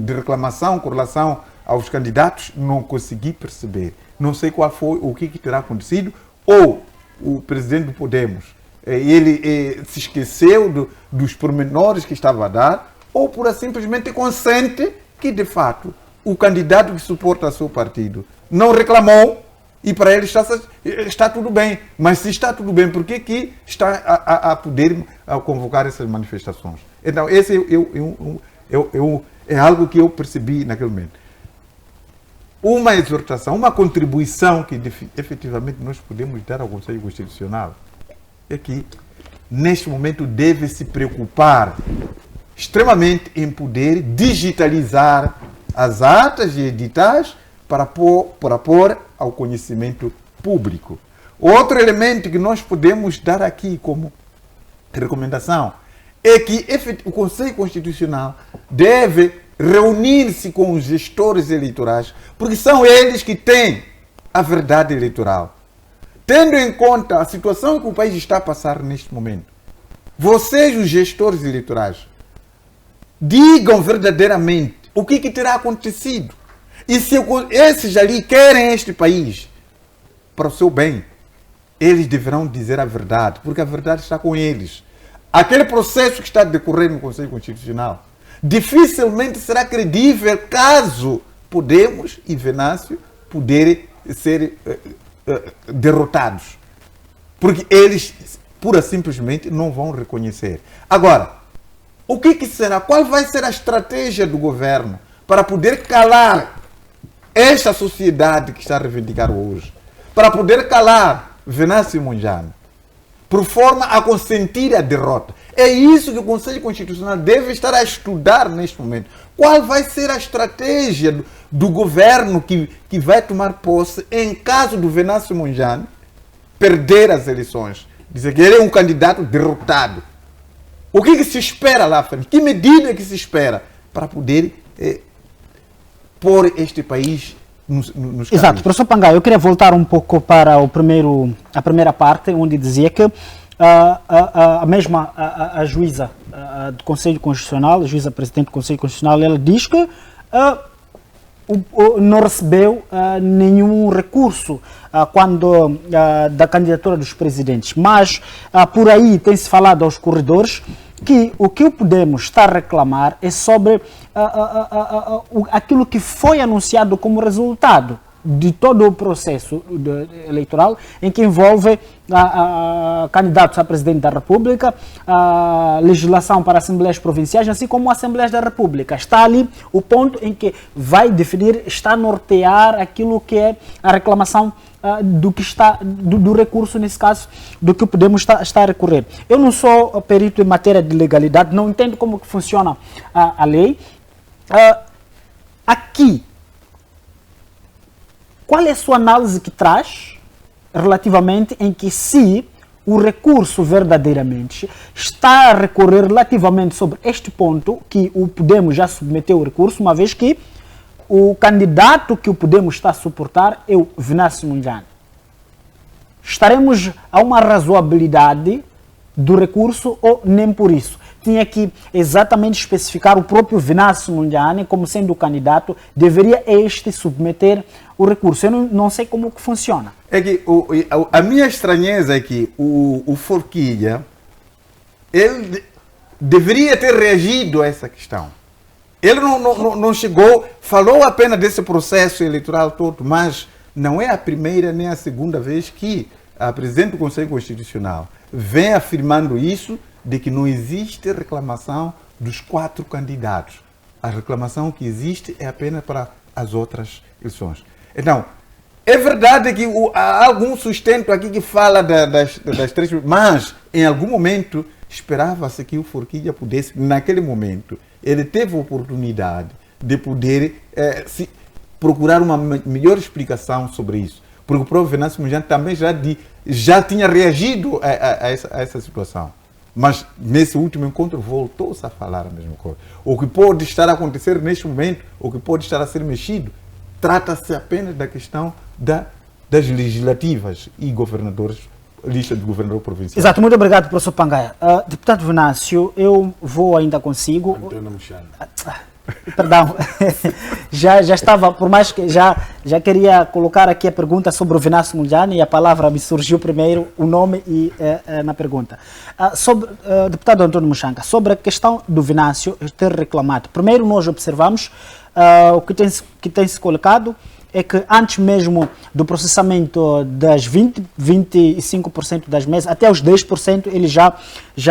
Speaker 3: de reclamação com relação aos candidatos, não consegui perceber. Não sei qual foi, o que terá acontecido, ou o presidente do Podemos, ele se esqueceu dos pormenores que estava a dar, ou por simplesmente consente que, de fato, o candidato que suporta o seu partido não reclamou e para ele está tudo bem. Mas se está tudo bem, por que está a poder convocar essas manifestações? Então, esse é algo que eu percebi naquele momento. Uma exortação, uma contribuição que efetivamente nós podemos dar ao Conselho Constitucional é que, neste momento, deve se preocupar extremamente em poder digitalizar as atas e editais para pôr ao conhecimento público. Outro elemento que nós podemos dar aqui como recomendação é que o Conselho Constitucional deve reunir-se com os gestores eleitorais, porque são eles que têm a verdade eleitoral. Tendo em conta a situação que o país está a passar neste momento, vocês, os gestores eleitorais, digam verdadeiramente o que terá acontecido. E se esses ali querem este país para o seu bem, eles deverão dizer a verdade, porque a verdade está com eles. Aquele processo que está a decorrer no Conselho Constitucional dificilmente será credível caso Podemos e Venâncio puderem ser derrotados. Porque eles, pura simplesmente, não vão reconhecer. Agora, o que será? Qual vai ser a estratégia do governo para poder calar esta sociedade que está a reivindicar hoje? Para poder calar Venâncio Mondlane, por forma a consentir a derrota. É isso que o Conselho Constitucional deve estar a estudar neste momento. Qual vai ser a estratégia do governo que vai tomar posse em caso do Venâncio Mondlane perder as eleições? Dizer que ele é um candidato derrotado. O que se espera lá frente? Que medida que se espera para poder pôr este país nos caminhos?
Speaker 1: Exato. Professor Pangai, eu queria voltar um pouco para a primeira parte, onde dizia que a juíza do Conselho Constitucional, a juíza presidente do Conselho Constitucional, ela diz que não recebeu nenhum recurso da candidatura dos presidentes. Mas por aí tem-se falado aos corredores que o que o Podemos está a reclamar é sobre aquilo que foi anunciado como resultado de todo o processo eleitoral em que envolve candidatos a presidente da República, a legislação para assembleias provinciais, assim como assembleias da República. Está ali o ponto em que vai definir, está a nortear aquilo que é a reclamação do que está, do recurso, nesse caso, do que podemos estar a recorrer. Eu não sou perito em matéria de legalidade, não entendo como que funciona a lei. Aqui, qual é a sua análise que traz relativamente em que se o recurso verdadeiramente está a recorrer relativamente sobre este ponto, que o Podemos já submeteu o recurso, uma vez que o candidato que o Podemos está a suportar é o Venâncio Mondlane. Estaremos a uma razoabilidade do recurso ou nem por isso? Tinha que exatamente especificar o próprio Venâncio Mondlane como sendo o candidato, deveria este submeter o recurso. Eu não sei como que funciona.
Speaker 3: É que a minha estranheza é que o Forquilha, ele deveria ter reagido a essa questão. Ele não chegou, falou apenas desse processo eleitoral todo, mas não é a primeira nem a segunda vez que a Presidente do Conselho Constitucional vem afirmando isso, de que não existe reclamação dos 4 candidatos. A reclamação que existe é apenas para as outras eleições. Então, é verdade que há algum sustento aqui que fala das 3, mas em algum momento esperava-se que o Forquilha pudesse, naquele momento, ele teve a oportunidade de poder procurar uma melhor explicação sobre isso. Porque o próprio Venâncio Mondlane também já tinha reagido a essa situação. Mas nesse último encontro voltou-se a falar a mesma coisa. O que pode estar a acontecer neste momento, o que pode estar a ser mexido, trata-se apenas da questão das legislativas e governadores, lista de governador provincial.
Speaker 1: Exato, muito obrigado, professor Pangaia. Deputado Venâncio, eu vou ainda consigo.
Speaker 2: Antônio Muxana.
Speaker 1: Perdão, já estava, por mais que já queria colocar aqui a pergunta sobre o Venâncio Mondlane e a palavra me surgiu primeiro, o nome e na pergunta. Deputado Antônio Muxanga, sobre a questão do Venâncio ter reclamado, primeiro nós observamos o que tem se colocado é que antes mesmo do processamento das 25% das mesas, até os 10%, ele já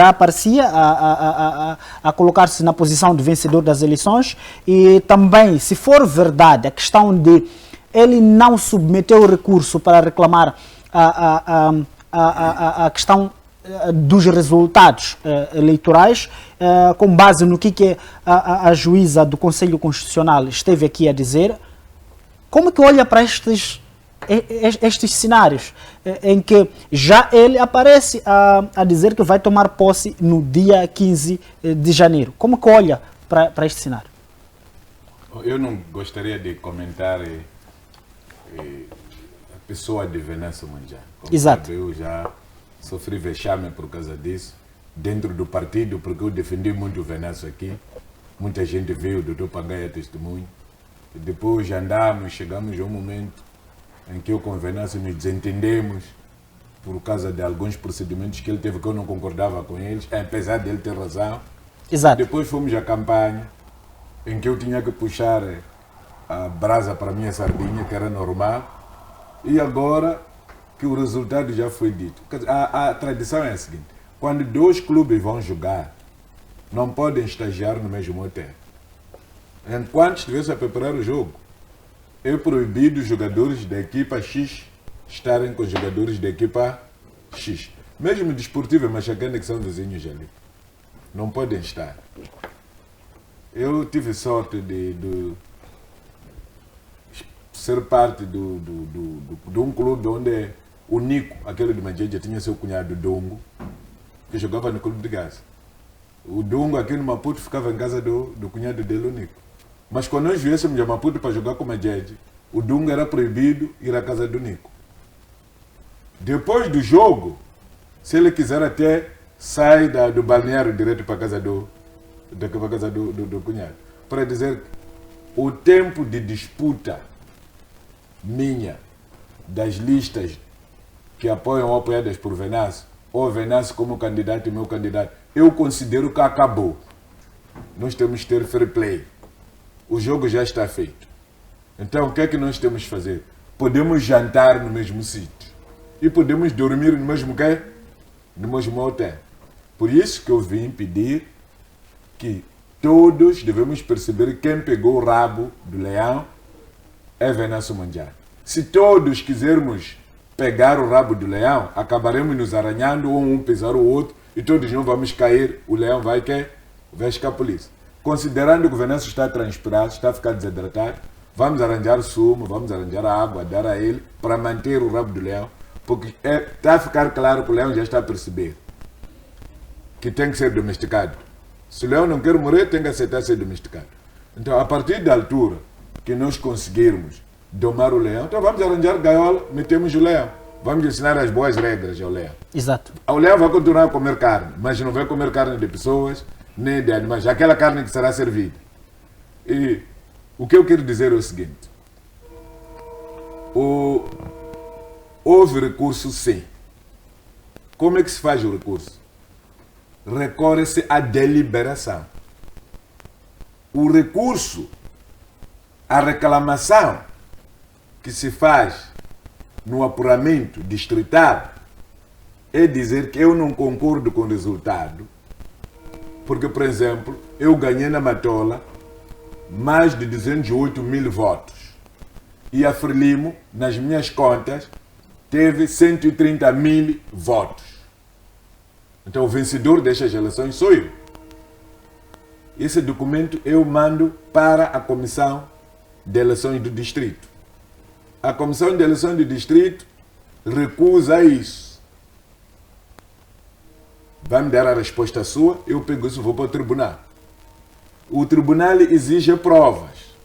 Speaker 1: aparecia a colocar-se na posição de vencedor das eleições. E também, se for verdade, a questão de ele não submeter o recurso para reclamar a questão dos resultados eleitorais, com base no que a juíza do Conselho Constitucional esteve aqui a dizer. Como que olha para estes cenários em que já ele aparece a dizer que vai tomar posse no dia 15 de janeiro? Como que olha para este cenário?
Speaker 2: Eu não gostaria de comentar a pessoa de Venâncio Mondlane.
Speaker 1: Exato.
Speaker 2: Eu já sofri vexame por causa disso, dentro do partido, porque eu defendi muito o Venâncio aqui. Muita gente veio, o doutor Pangaia testemunho. Depois andamos, chegamos a um momento em que eu com o Venâncio nos desentendemos por causa de alguns procedimentos que ele teve que eu não concordava com eles, apesar de ele ter razão.
Speaker 1: Exato.
Speaker 2: Depois fomos à campanha em que eu tinha que puxar a brasa para a minha sardinha, que era normal, e agora que o resultado já foi dito. A tradição é a seguinte: quando 2 clubes vão jogar, não podem estagiar no mesmo hotel. Enquanto estivesse a preparar o jogo, é proibido os jogadores da equipa X estarem com os jogadores da equipa X. Mesmo desportivo e machacana, que são vizinhos ali. Não podem estar. Eu tive sorte de ser parte de um clube onde o Nico, aquele de Majeja, tinha seu cunhado Dongo, que jogava no clube de gás. O Dongo aqui no Maputo ficava em casa do cunhado dele, o Nico. Mas quando nós viéssemos a Maputo para jogar com o Majeja, o Dongo era proibido ir à casa do Nico. Depois do jogo, se ele quiser até sai do balneário direto para a casa do cunhado. Para dizer que o tempo de disputa minha das listas que apoiam ou apoiadas por Venâncio, ou Venâncio como candidato e meu candidato, eu considero que acabou. Nós temos que ter fair play. O jogo já está feito. Então, o que é que nós temos que fazer? podemos jantar no mesmo sítio e podemos dormir no mesmo quê? No mesmo hotel. Por isso que eu vim pedir que todos devemos perceber quem pegou o rabo do leão é Venâncio Mondlane. Se todos quisermos pegar o rabo do leão, acabaremos nos arranhando, ou um pisar o outro, e todos não vamos cair, o leão vai escapulir. Considerando que o Venâncio está a transpirar, está a ficar desidratado, vamos arranjar sumo, vamos arranjar água, dar a ele, para manter o rabo do leão, porque está a ficar claro que o leão já está a perceber que tem que ser domesticado. Se o leão não quer morrer, tem que aceitar ser domesticado. Então, a partir da altura que nós conseguirmos domar o leão, então vamos arranjar gaiola, metemos o leão. Vamos ensinar as boas regras ao leão.
Speaker 1: Exato.
Speaker 2: O leão vai continuar a comer carne, mas não vai comer carne de pessoas, nem de animais. Aquela carne que será servida. E o que eu quero dizer é o seguinte. Houve recurso, sim. Como é que se faz o recurso? Recorre-se à deliberação. O recurso, a reclamação que se faz no apuramento distrital é dizer que eu não concordo com o resultado, porque, por exemplo, eu ganhei na Matola mais de 208 mil votos e a Frelimo, nas minhas contas, teve 130 mil votos. Então, o vencedor destas eleições sou eu. Esse documento eu mando para a Comissão de Eleições do Distrito. A Comissão de Eleições do Distrito recusa isso. Vai me dar a resposta sua, eu pego isso e vou para o tribunal. O tribunal exige provas.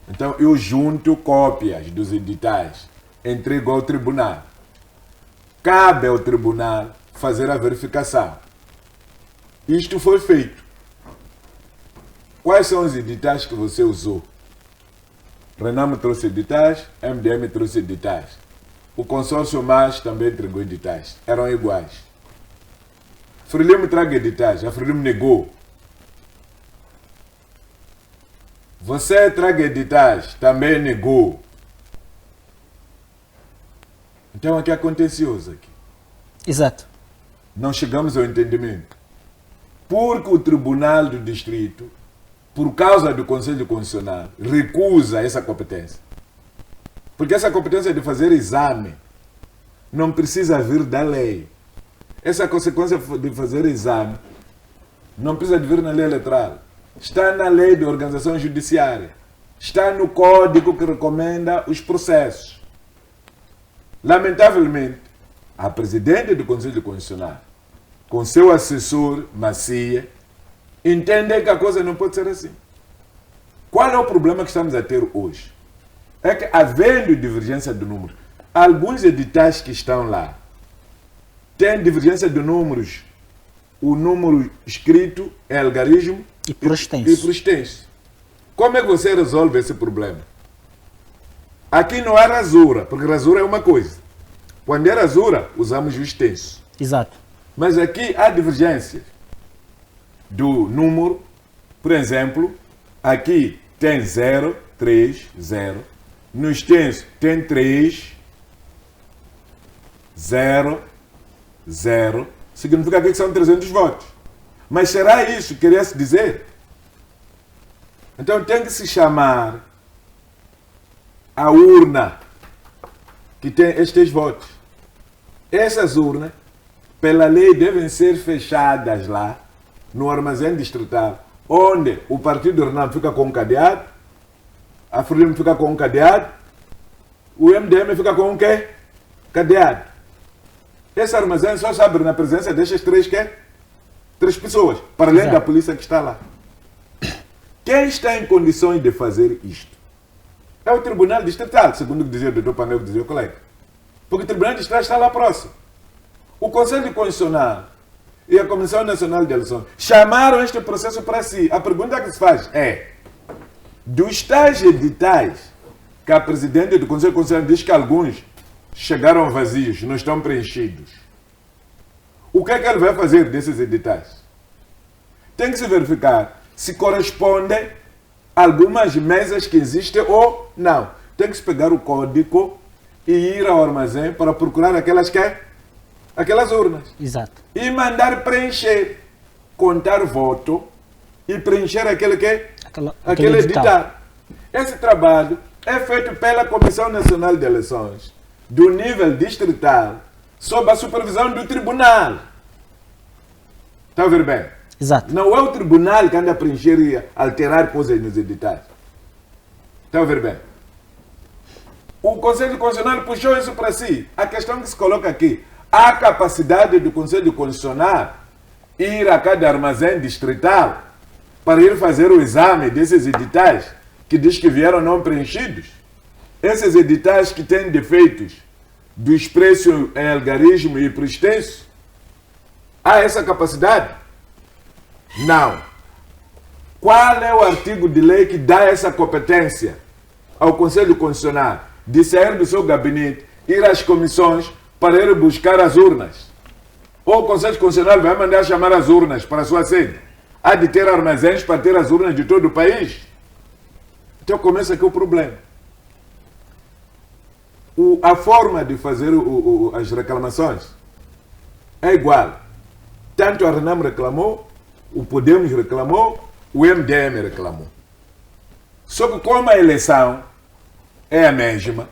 Speaker 2: Então, eu junto cópias dos editais, entrego ao tribunal. Cabe ao tribunal fazer a verificação. Isto foi feito. Quais são os editais que você usou? Renamo trouxe editais, MDM trouxe editais. O consórcio MAS também entregou editais. Eram iguais. Frelimo traga editais, a Frelimo negou. Você traga editais, também negou. Então, o que aconteceu aqui?
Speaker 1: Exato.
Speaker 2: Não chegamos ao entendimento. Porque o Tribunal do Distrito, por causa do Conselho Constitucional, recusa essa competência. Porque essa competência de fazer exame não precisa vir da lei. Essa consequência de fazer exame não precisa de vir na lei eleitoral. Está na lei de organização judiciária. Está no código que recomenda os processos. Lamentavelmente, a presidente do Conselho Constitucional, com seu assessor, Macia, entende que a coisa não pode ser assim. Qual é o problema que estamos a ter hoje? É que, havendo divergência de números, alguns editais que estão lá têm divergência de números, o número escrito em algarismo
Speaker 1: e por
Speaker 2: extenso. Como é que você resolve esse problema? Aqui não há rasura, porque rasura é uma coisa. Quando é rasura, usamos o extenso.
Speaker 1: Exato.
Speaker 2: Mas aqui há divergências do número. Por exemplo, aqui tem 0, 3, 0. No extenso tem 3, 0, 0. Significa que são 300 votos. Mas será isso que queria se dizer? Então tem que se chamar a urna que tem estes votos. Essas urnas, pela lei, devem ser fechadas lá no armazém distrital, onde o partido do Renamo fica com um cadeado, a Frelimo fica com um cadeado, o MDM fica com um quê? Cadeado. Esse armazém só se abre na presença destas três pessoas, para além da polícia que está lá. Quem está em condições de fazer isto? É o Tribunal Distrital, segundo o que dizia o Dr. Panel, que dizia o colega. Porque o Tribunal Distrital está lá próximo. O Conselho Constitucional e a Comissão Nacional de Eleições chamaram este processo para si. A pergunta que se faz é, dos tais editais que a presidente do Conselho Constitucional diz que alguns chegaram vazios, não estão preenchidos, o que é que ele vai fazer desses editais? Tem que se verificar se corresponde a algumas mesas que existem ou não. tem que se pegar o código e ir ao armazém para procurar aquelas urnas.
Speaker 1: Exato.
Speaker 2: E mandar preencher, contar voto e preencher aquele edital. Esse trabalho é feito pela Comissão Nacional de Eleições, do nível distrital, sob a supervisão do tribunal. Está a ver bem?
Speaker 1: Exato.
Speaker 2: Não é o tribunal que anda a preencher e alterar coisas nos editais. Está a ver bem? O Conselho Constitucional puxou isso para si. A questão que se coloca aqui, há capacidade do Conselho Constitucional ir a cada armazém distrital para ir fazer o exame desses editais que diz que vieram não preenchidos? Esses editais que têm defeitos do expresso em algarismo e por extenso? Há essa capacidade? Não. Qual é o artigo de lei que dá essa competência ao Conselho Constitucional de sair do seu gabinete, ir às comissões para ir buscar as urnas? Ou o Conselho Constitucional vai mandar chamar as urnas para a sua sede? Há de ter armazéns para ter as urnas de todo o país? Então começa aqui o problema. A forma de fazer as reclamações é igual. Tanto a RENAM reclamou, o Podemos reclamou, o MDM reclamou. Só que como a eleição é a mesma,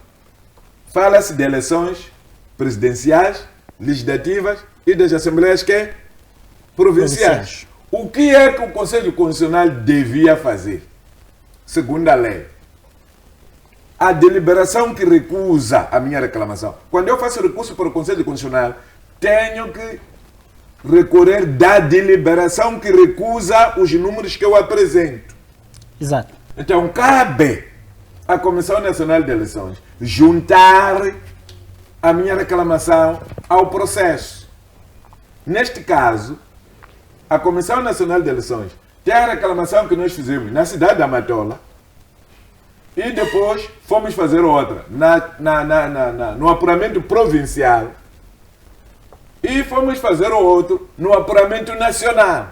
Speaker 2: fala-se de eleições presidenciais, legislativas e das assembleias provinciais. O que é que o Conselho Constitucional devia fazer, segundo a lei? A deliberação que recusa a minha reclamação. Quando eu faço recurso para o Conselho Constitucional, tenho que recorrer da deliberação que recusa os números que eu apresento.
Speaker 1: Exato.
Speaker 2: Então, cabe à Comissão Nacional de Eleições juntar a minha reclamação ao processo. Neste caso, a Comissão Nacional de Eleições tem a reclamação que nós fizemos na cidade da Matola e depois fomos fazer outra no apuramento provincial e fomos fazer o outro no apuramento nacional,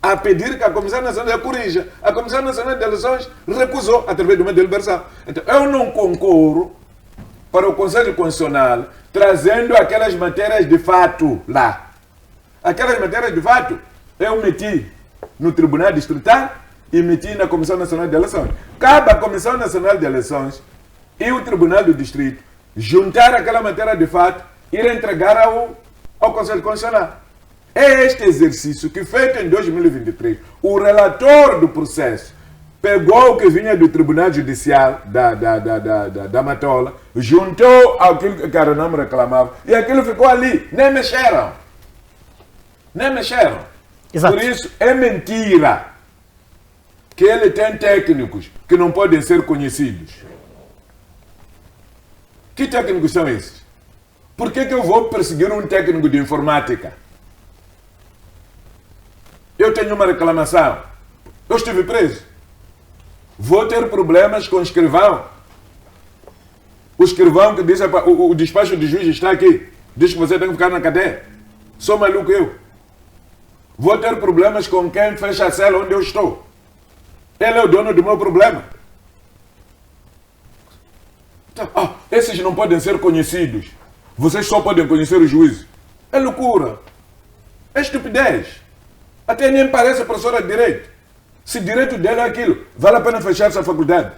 Speaker 2: a pedir que a Comissão Nacional corrija. A Comissão Nacional de Eleições recusou através de uma deliberação. Então, eu não concorro para o Conselho Constitucional trazendo aquelas matérias de fato lá. Aquelas matérias de fato eu meti no Tribunal Distrital e meti na Comissão Nacional de Eleições. Cabe à Comissão Nacional de Eleições e o Tribunal do Distrito juntar aquela matéria de fato e ir entregar ao Conselho Constitucional. É este exercício que, feito em 2023, o relator do processo pegou o que vinha do Tribunal Judicial da Matola, juntou aquilo que a RENAM reclamava e aquilo ficou ali. Nem mexeram. Nem mexeram.
Speaker 1: Exato.
Speaker 2: Por isso, é mentira que ele tem técnicos que não podem ser conhecidos. Que técnicos são esses? Por que eu vou perseguir um técnico de informática? Eu tenho uma reclamação. Eu estive preso. Vou ter problemas com o escrivão. O escrivão que diz o despacho de juiz está aqui. Diz que você tem que ficar na cadeia. Sou maluco eu. Vou ter problemas com quem fecha a cela onde eu estou. Ele é o dono do meu problema. Então, esses não podem ser conhecidos. Vocês só podem conhecer o juízo. É loucura. É estupidez. Até nem parece professora de direito. Se direito dele é aquilo, vale a pena fechar essa faculdade.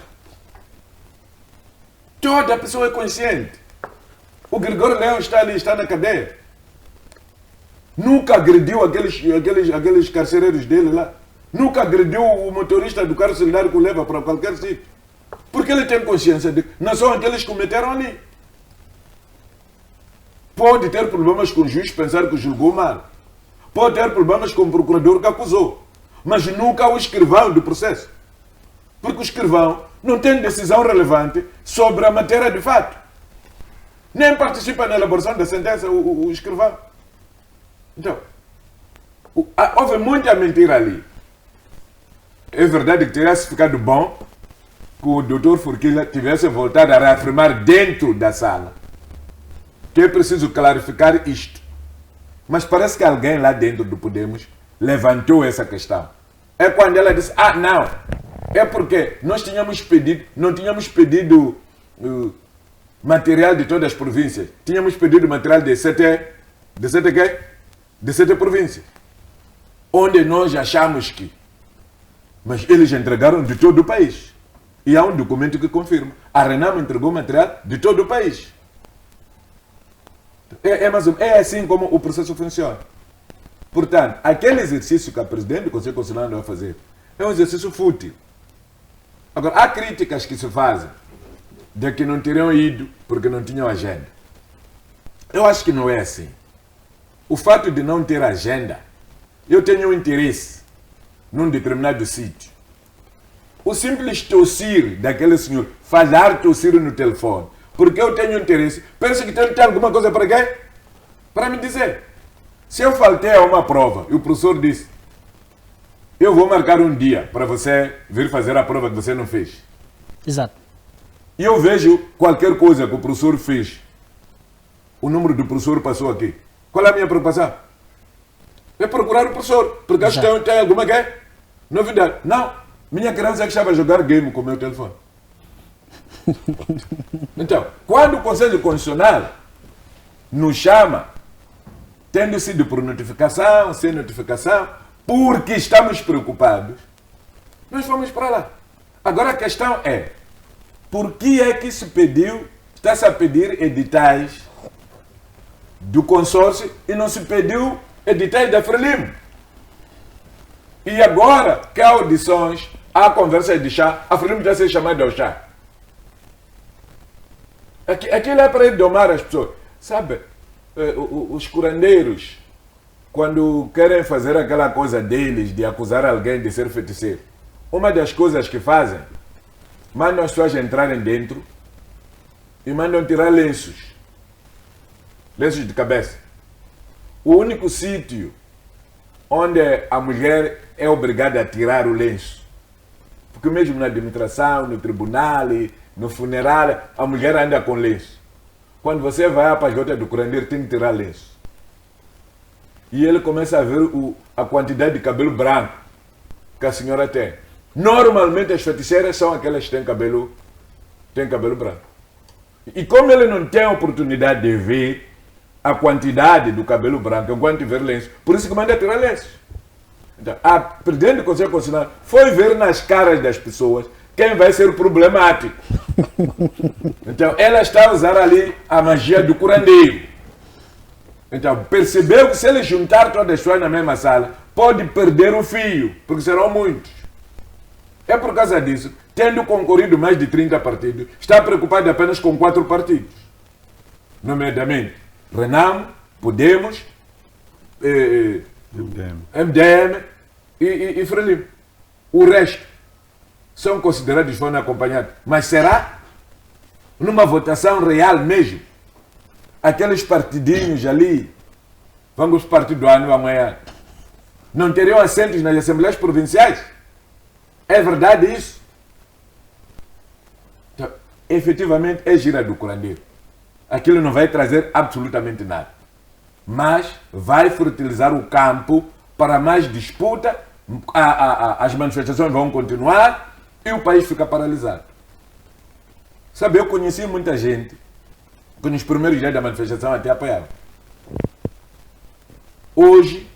Speaker 2: Toda pessoa é consciente. O Gregório Leão está ali, está na cadeia. Nunca agrediu aqueles carcereiros dele lá. Nunca agrediu o motorista do carro solidário que o leva para qualquer sítio. Porque ele tem consciência de que não são aqueles que cometeram ali. Pode ter problemas com o juiz, pensar que julgou mal. Pode ter problemas com o procurador que acusou. Mas nunca o escrivão do processo. Porque o escrivão não tem decisão relevante sobre a matéria de fato. Nem participa na elaboração da sentença o escrivão. Então, houve muita mentira ali. É verdade que teria ficado bom que o Dr. Furquilha tivesse voltado a reafirmar dentro da sala que é preciso clarificar isto. Mas parece que alguém lá dentro do Podemos levantou essa questão. É quando ela disse, não, é porque nós não tínhamos pedido material de todas as províncias. Tínhamos pedido material de sete províncias. Onde nós achamos que... Mas eles entregaram de todo o país. E há um documento que confirma. A Renamo entregou material de todo o país. É assim como o processo funciona. Portanto, aquele exercício que a Presidente do Conselho Constitucional vai fazer é um exercício fútil. Agora, há críticas que se fazem de que não teriam ido porque não tinham agenda. Eu acho que não é assim. O fato de não ter agenda, eu tenho um interesse num determinado sítio. O simples tossir daquele senhor, falhar tossir no telefone, porque eu tenho interesse, penso que tem alguma coisa para quê? Para me dizer. Se eu faltei a uma prova e o professor disse, eu vou marcar um dia para você vir fazer a prova que você não fez.
Speaker 1: Exato.
Speaker 2: E eu vejo qualquer coisa que o professor fez, o número do professor passou aqui. Qual é a minha preocupação? É procurar o professor, porque acho que tem alguma novidade. Não, minha criança é que estava a jogar game com o meu telefone. Então, quando o Conselho Constitucional nos chama, tendo sido por notificação, sem notificação, porque estamos preocupados, nós fomos para lá. Agora a questão é, por que é que se pediu, está-se a pedir editais do consórcio e não se pediu editais da Frelimo? E agora que há audições, há conversa de chá, a Frelimo já se chamada ao chá. Aquilo é para domar as pessoas. Sabe, os curandeiros, quando querem fazer aquela coisa deles, de acusar alguém de ser feiticeiro, uma das coisas que fazem, mandam as pessoas entrarem dentro e mandam tirar lenços de cabeça. O único sítio onde a mulher é obrigada a tirar o lenço, porque mesmo na administração, no tribunal, no funeral, a mulher anda com lenço. Quando você vai à pajota do curandeiro, tem que tirar lenço. E ele começa a ver a quantidade de cabelo branco que a senhora tem. Normalmente as feiticeiras são aquelas que têm cabelo branco. E como ele não tem a oportunidade de ver a quantidade do cabelo branco enquanto tiver lenço, por isso que manda tirar lenço. Então, a Presidente do Conselho Constitucional foi ver nas caras das pessoas quem vai ser problemático. Então, ela está a usar ali a magia do curandeiro. Então, percebeu que se ele juntar todas as pessoas na mesma sala, pode perder o fio, porque serão muitos. É por causa disso, tendo concorrido mais de 30 partidos, está preocupado apenas com 4 partidos. Nomeadamente, Renamo, Podemos, MDM e Frelimo. O resto são considerados foram acompanhados. Mas será? Numa votação real mesmo, aqueles partidinhos ali, vamos partir do ano amanhã, não teriam assentos nas assembleias provinciais? É verdade isso? Então, efetivamente é gira do curandeiro. Aquilo não vai trazer absolutamente nada. Mas vai fertilizar o campo para mais disputa, as manifestações vão continuar e o país fica paralisado. Sabe, eu conheci muita gente que nos primeiros dias da manifestação até apoiava. Hoje,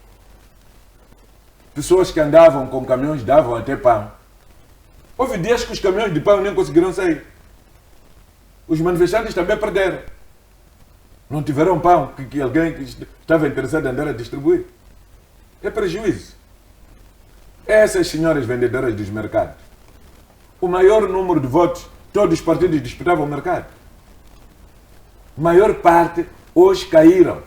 Speaker 2: pessoas que andavam com caminhões davam até pão. Houve dias que os caminhões de pão nem conseguiram sair. Os manifestantes também perderam. Não tiveram pão que alguém que estava interessado em andar a distribuir. É prejuízo. Essas senhoras vendedoras dos mercados, o maior número de votos, todos os partidos disputavam o mercado. A maior parte hoje caíram.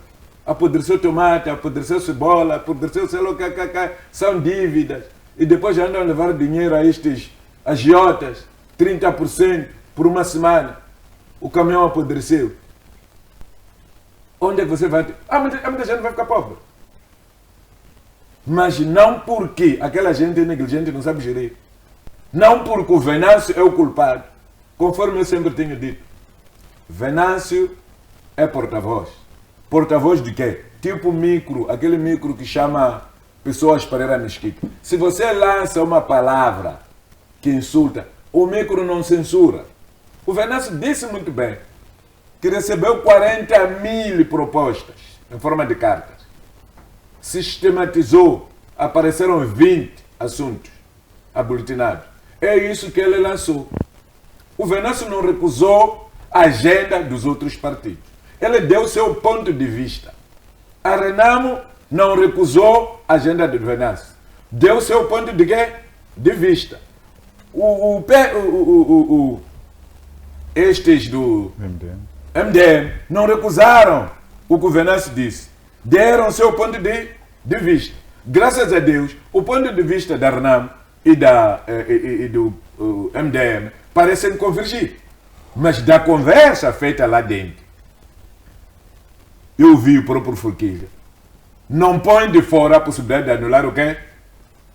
Speaker 2: Apodreceu tomate, apodreceu cebola, apodreceu sei lá o que, são dívidas. E depois andam a levar dinheiro a estes agiotas, 30% por uma semana. O caminhão apodreceu. Onde é que você vai ter? Muita gente vai ficar pobre. Mas não porque aquela gente é negligente e não sabe gerir. Não porque o Venâncio é o culpado. Conforme eu sempre tenho dito. Venâncio é porta-voz. Porta-voz de quê? Tipo micro, aquele micro que chama pessoas para ir à mesquita. Se você lança uma palavra que insulta, o micro não censura. O Venâncio disse muito bem que recebeu 40.000 propostas em forma de cartas. Sistematizou, apareceram 20 assuntos abolutinados. É isso que ele lançou. O Venâncio não recusou a agenda dos outros partidos. Ele deu seu ponto de vista. A Renamo não recusou a agenda do Venâncio. Deu seu ponto de quê? De vista. Estes do MDM não recusaram o que o Venâncio disse. Deram seu ponto de vista. Graças a Deus, o ponto de vista da Renamo e do MDM parecem convergir. Mas da conversa feita lá dentro, eu vi o próprio Forquilha. Não põe de fora a possibilidade de anular o quê?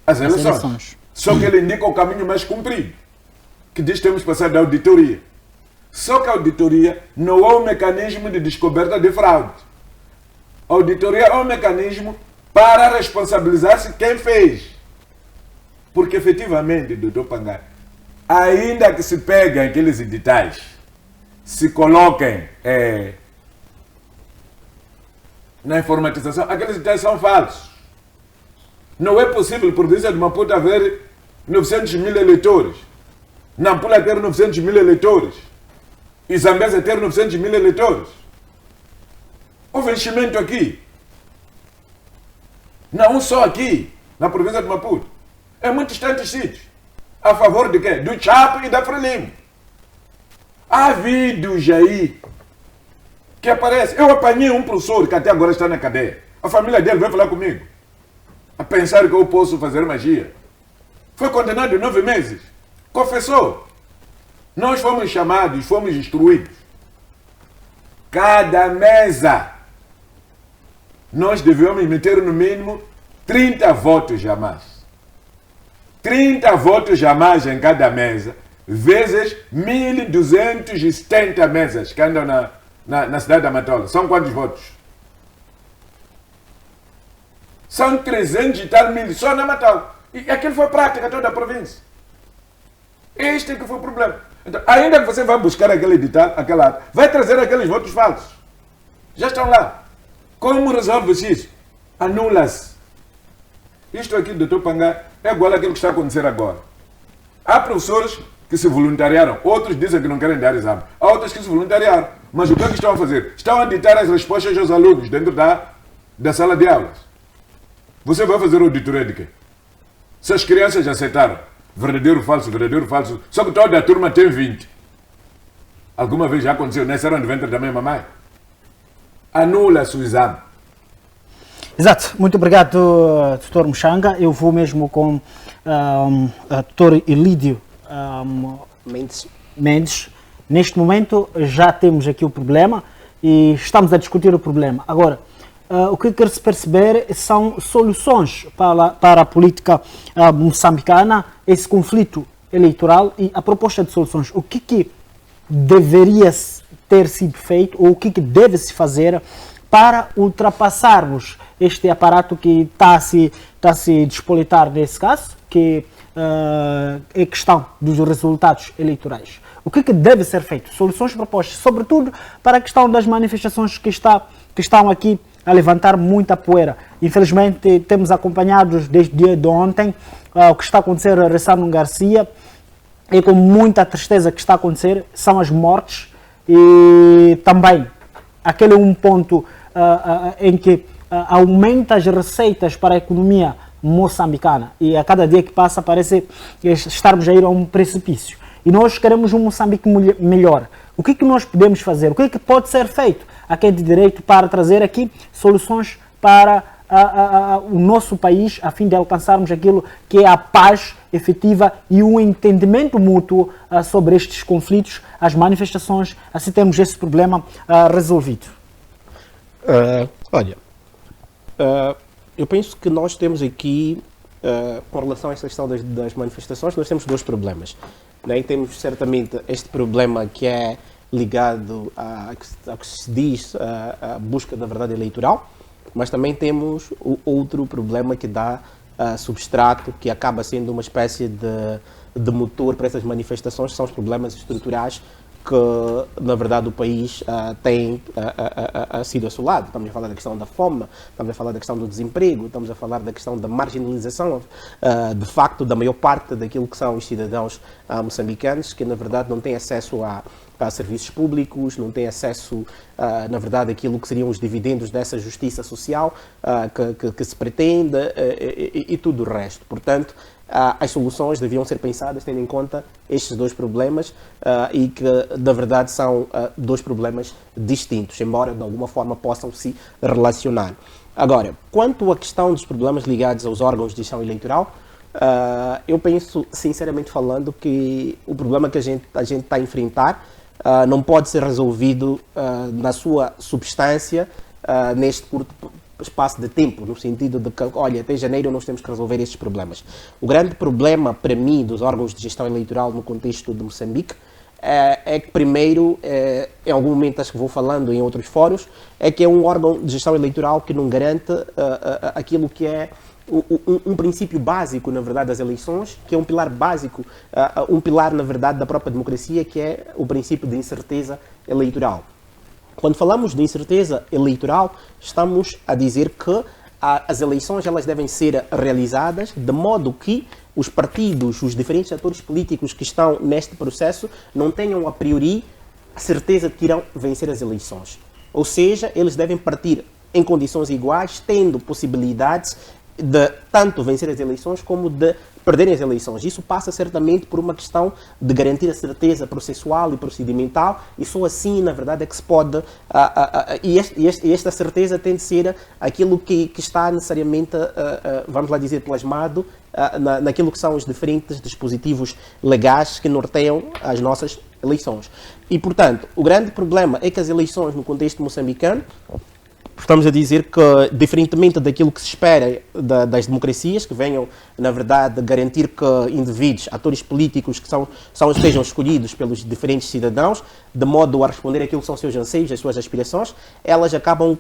Speaker 2: As eleições. Só que ele indica o caminho mais comprido, que diz que temos que passar da auditoria. Só que a auditoria não é um mecanismo de descoberta de fraude. A auditoria é um mecanismo para responsabilizar-se quem fez. Porque efetivamente, doutor Pangai, ainda que se peguem aqueles editais, se coloquem na informatização, aqueles editais são falsos. Não é possível, por província de Maputo, haver 900.000 eleitores. Nampula ter 900.000 eleitores. E Zambésia ter 900.000 eleitores. Houve enchimento aqui. Não só aqui, na província de Maputo. Em muitos tantos sítios. A favor de quê? Do Chapo e da Frelimo. Há vídeos aí que aparecem. Eu apanhei um professor que até agora está na cadeia. A família dele veio falar comigo. A pensar que eu posso fazer magia. Foi condenado 9 meses. Confessou. Nós fomos chamados, fomos instruídos. Cada mesa nós devemos meter no mínimo 30 votos jamais. 30 votos jamais em cada mesa, vezes 1.270 mesas que andam na cidade da Matola. São quantos votos? São 300 e tal mil só na Matola. E aquilo foi prática toda a província. Este é que foi o problema. Então, ainda que você vá buscar aquele edital, aquela ata, vai trazer aqueles votos falsos. Já estão lá. Como resolve-se isso? Anula-se. Isto aqui, doutor Pangai, é igual àquilo que está a acontecer agora. Há professores que se voluntariaram, outros dizem que não querem dar exame. Há outros que se voluntariaram. Mas o que é que estão a fazer? Estão a ditar as respostas aos alunos dentro da sala de aulas. Você vai fazer auditoria de quê? Se as crianças aceitaram verdadeiro, falso, só que toda a turma tem 20. Alguma vez já aconteceu, nessa era no ventre da minha mamãe. Anula-se o exame.
Speaker 1: Exato. Muito obrigado, Dr. Mchanga. Eu vou mesmo com o Dr. Elídio Mendes. Neste momento já temos aqui o problema e estamos a discutir o problema. Agora, o que quer-se perceber são soluções para a política moçambicana, esse conflito eleitoral e a proposta de soluções. O que deveria ter sido feito ou o que deve-se fazer para ultrapassarmos este aparato que está a se despolitar nesse caso, que é questão dos resultados eleitorais. O que deve ser feito? Soluções propostas, sobretudo para a questão das manifestações que estão aqui a levantar muita poeira. Infelizmente, temos acompanhado desde o dia de ontem o que está a acontecer a Ressano Garcia, e com muita tristeza que está a acontecer são as mortes e também aquele um ponto em que aumenta as receitas para a economia moçambicana e a cada dia que passa parece estarmos a ir a um precipício. E nós queremos um Moçambique melhor. O que nós podemos fazer? O que pode ser feito a quem de direito para trazer aqui soluções para o nosso país, a fim de alcançarmos aquilo que é a paz efetiva e um entendimento mútuo sobre estes conflitos, as manifestações, assim temos esse problema resolvido?
Speaker 4: Eu penso que nós temos aqui, com relação a esta questão das manifestações, nós temos dois problemas. Né? Temos certamente este problema que é ligado a que se diz a busca da verdade eleitoral, mas também temos o outro problema que dá substrato, que acaba sendo uma espécie de motor para essas manifestações, que são os problemas estruturais que, na verdade, o país tem sido assolado. Estamos a falar da questão da fome, estamos a falar da questão do desemprego, estamos a falar da questão da marginalização, de facto, da maior parte daquilo que são os cidadãos moçambicanos, que, na verdade, não têm acesso a serviços públicos, não têm acesso, na verdade, àquilo que seriam os dividendos dessa justiça social que se pretende e tudo o resto. Portanto, as soluções deviam ser pensadas tendo em conta estes dois problemas e que, na verdade, são dois problemas distintos, embora de alguma forma possam se relacionar. Agora, quanto à questão dos problemas ligados aos órgãos de gestão eleitoral, eu penso, sinceramente falando, que o problema que a gente está a enfrentar não pode ser resolvido na sua substância neste curto espaço de tempo, no sentido de que, olha, até janeiro nós temos que resolver estes problemas. O grande problema, para mim, dos órgãos de gestão eleitoral no contexto de Moçambique é que, primeiro, em algum momento acho que vou falando em outros fóruns, é que é um órgão de gestão eleitoral que não garante aquilo que é um princípio básico, na verdade, das eleições, que é um pilar básico, um pilar, na verdade, da própria democracia, que é o princípio de incerteza eleitoral. Quando falamos de incerteza eleitoral, estamos a dizer que as eleições elas devem ser realizadas de modo que os partidos, os diferentes atores políticos que estão neste processo não tenham a priori a certeza de que irão vencer as eleições. Ou seja, eles devem partir em condições iguais, tendo possibilidades de tanto vencer as eleições como de perderem as eleições. Isso passa certamente por uma questão de garantir a certeza processual e procedimental, e só assim, na verdade, é que se pode... E esta certeza tem de ser aquilo que está necessariamente, vamos lá dizer, plasmado naquilo que são os diferentes dispositivos legais que norteiam as nossas eleições. E, portanto, o grande problema é que as eleições no contexto moçambicano, estamos a dizer que, diferentemente daquilo que se espera das democracias, que venham, na verdade, garantir que indivíduos, atores políticos que sejam escolhidos pelos diferentes cidadãos, de modo a responder àquilo que são os seus anseios, as suas aspirações, elas acabam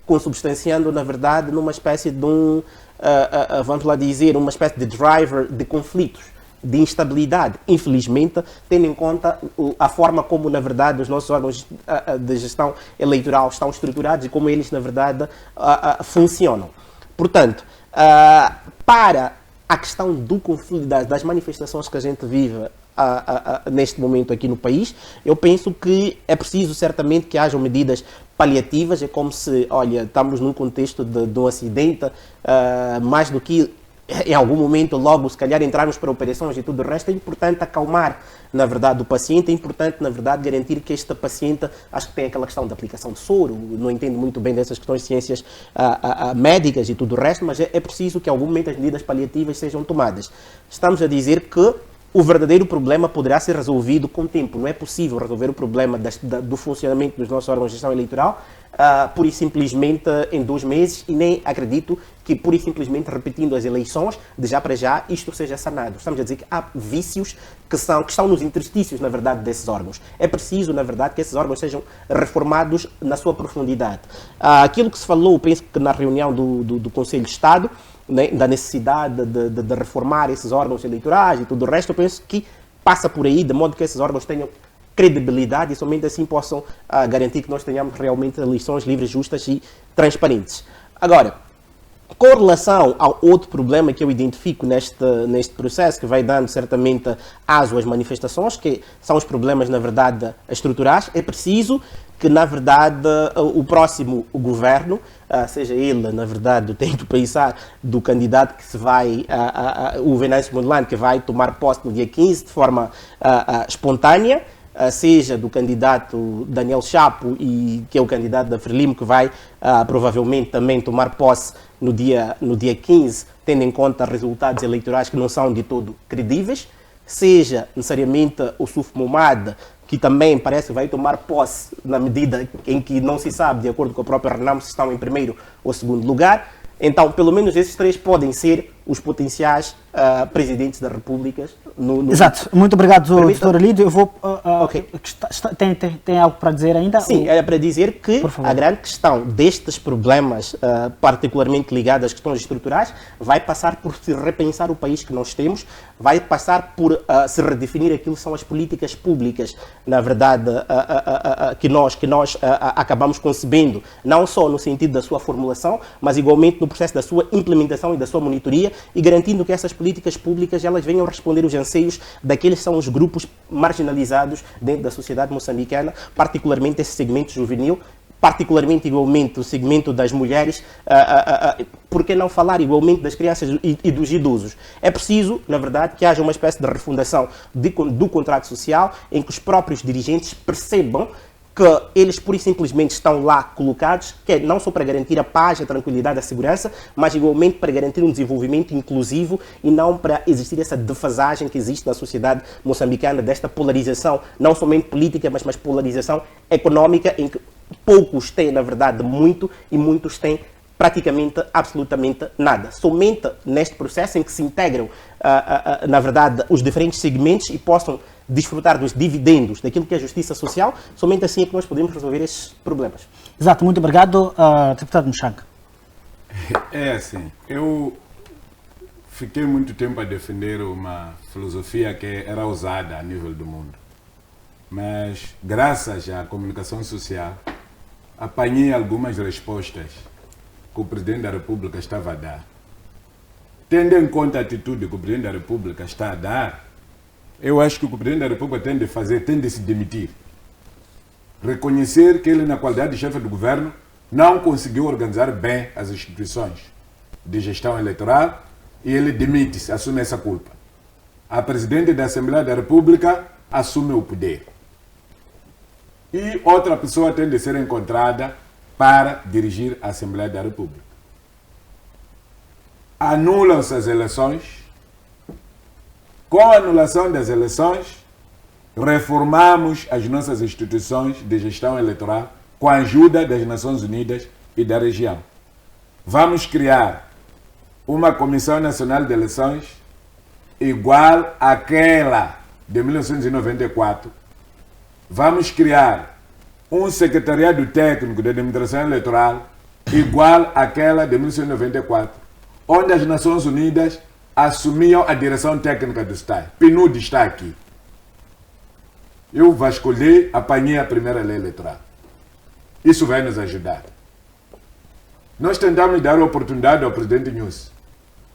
Speaker 4: consubstanciando, na verdade, numa espécie de vamos lá dizer, uma espécie de driver de conflitos, de instabilidade, infelizmente, tendo em conta a forma como, na verdade, os nossos órgãos de gestão eleitoral estão estruturados e como eles, na verdade, funcionam. Portanto, para a questão do conflito, das manifestações que a gente vive neste momento aqui no país, eu penso que é preciso, certamente, que hajam medidas paliativas. É como se, olha, estamos num contexto de um acidente, mais do que em algum momento, logo, se calhar, entrarmos para operações e tudo o resto. É importante acalmar, na verdade, o paciente. É importante, na verdade, garantir que este paciente, acho que tem aquela questão da aplicação de soro, não entendo muito bem dessas questões de ciências médicas e tudo o resto, mas é preciso que, em algum momento, as medidas paliativas sejam tomadas. Estamos a dizer que o verdadeiro problema poderá ser resolvido com o tempo. Não é possível resolver o problema do funcionamento dos nossos órgãos de gestão eleitoral pura e simplesmente em 2 meses, e nem acredito que pura e simplesmente repetindo as eleições, de já para já, isto seja sanado. Estamos a dizer que há vícios que estão nos interstícios, na verdade, desses órgãos. É preciso, na verdade, que esses órgãos sejam reformados na sua profundidade. Aquilo que se falou, penso que na reunião do Conselho de Estado, né, da necessidade de reformar esses órgãos eleitorais e tudo o resto, eu penso que passa por aí, de modo que esses órgãos tenham credibilidade e somente assim possam garantir que nós tenhamos realmente eleições livres, justas e transparentes. Agora, com relação ao outro problema que eu identifico neste processo, que vai dando certamente aso às manifestações, que são os problemas, na verdade, estruturais, é preciso que, na verdade, o próximo governo, seja ele, na verdade, tento pensar do candidato que se vai, o Venâncio Mondlane, que vai tomar posse no dia 15 de forma espontânea, seja do candidato Daniel Chapo, que é o candidato da Frelimo, que vai provavelmente também tomar posse no dia 15, tendo em conta resultados eleitorais que não são de todo credíveis, seja necessariamente o Suf Momad, que também parece que vai tomar posse na medida em que não se sabe, de acordo com a própria Renam, se estão em primeiro ou segundo lugar. Então, pelo menos esses 3 podem ser os potenciais presidentes da República.
Speaker 1: Exato. Muito obrigado, doutor Lídio. Eu vou...
Speaker 4: Ok.
Speaker 1: Tem algo para dizer ainda?
Speaker 4: Sim, era para dizer que a grande questão destes problemas, particularmente ligados às questões estruturais, vai passar por se repensar o país que nós temos, vai passar por se redefinir aquilo que são as políticas públicas, na verdade, que nós acabamos concebendo, não só no sentido da sua formulação, mas igualmente no processo da sua implementação e da sua monitoria, e garantindo que essas políticas públicas elas venham responder os anseios daqueles que são os grupos marginalizados dentro da sociedade moçambicana, particularmente esse segmento juvenil, particularmente igualmente o segmento das mulheres, por que não falar igualmente das crianças e dos idosos? É preciso, na verdade, que haja uma espécie de refundação do contrato social em que os próprios dirigentes percebam que eles pura e simplesmente estão lá colocados, que é não só para garantir a paz, a tranquilidade, a segurança, mas igualmente para garantir um desenvolvimento inclusivo e não para existir essa defasagem que existe na sociedade moçambicana, desta polarização, não somente política, mas polarização económica, em que poucos têm, na verdade, muito e muitos têm praticamente, absolutamente nada. Somente neste processo em que se integram, na verdade, os diferentes segmentos e possam desfrutar dos dividendos daquilo que é a justiça social, somente assim é que nós podemos resolver esses problemas.
Speaker 1: Exato, muito obrigado, deputado Muxanga.
Speaker 2: É assim, eu fiquei muito tempo a defender uma filosofia que era usada a nível do mundo, mas graças à comunicação social apanhei algumas respostas que o Presidente da República estava a dar. Tendo em conta a atitude que o Presidente da República está a dar, eu acho que o Presidente da República tem de se demitir. Reconhecer que ele, na qualidade de chefe do governo, não conseguiu organizar bem as instituições de gestão eleitoral e ele demite-se, assume essa culpa. A Presidente da Assembleia da República assume o poder. E outra pessoa tem de ser encontrada para dirigir a Assembleia da República. Anulam-se as eleições. Com a anulação das eleições, reformamos as nossas instituições de gestão eleitoral com a ajuda das Nações Unidas e da região. Vamos criar uma Comissão Nacional de Eleições igual àquela de 1994. Vamos criar um Secretariado Técnico de Administração Eleitoral igual àquela de 1994, onde as Nações Unidas assumiam a direção técnica do Estado. PNUD está aqui. Eu vasculhei, apanhei a primeira lei eleitoral. Isso vai nos ajudar. Nós tentamos dar oportunidade ao presidente Nyusi.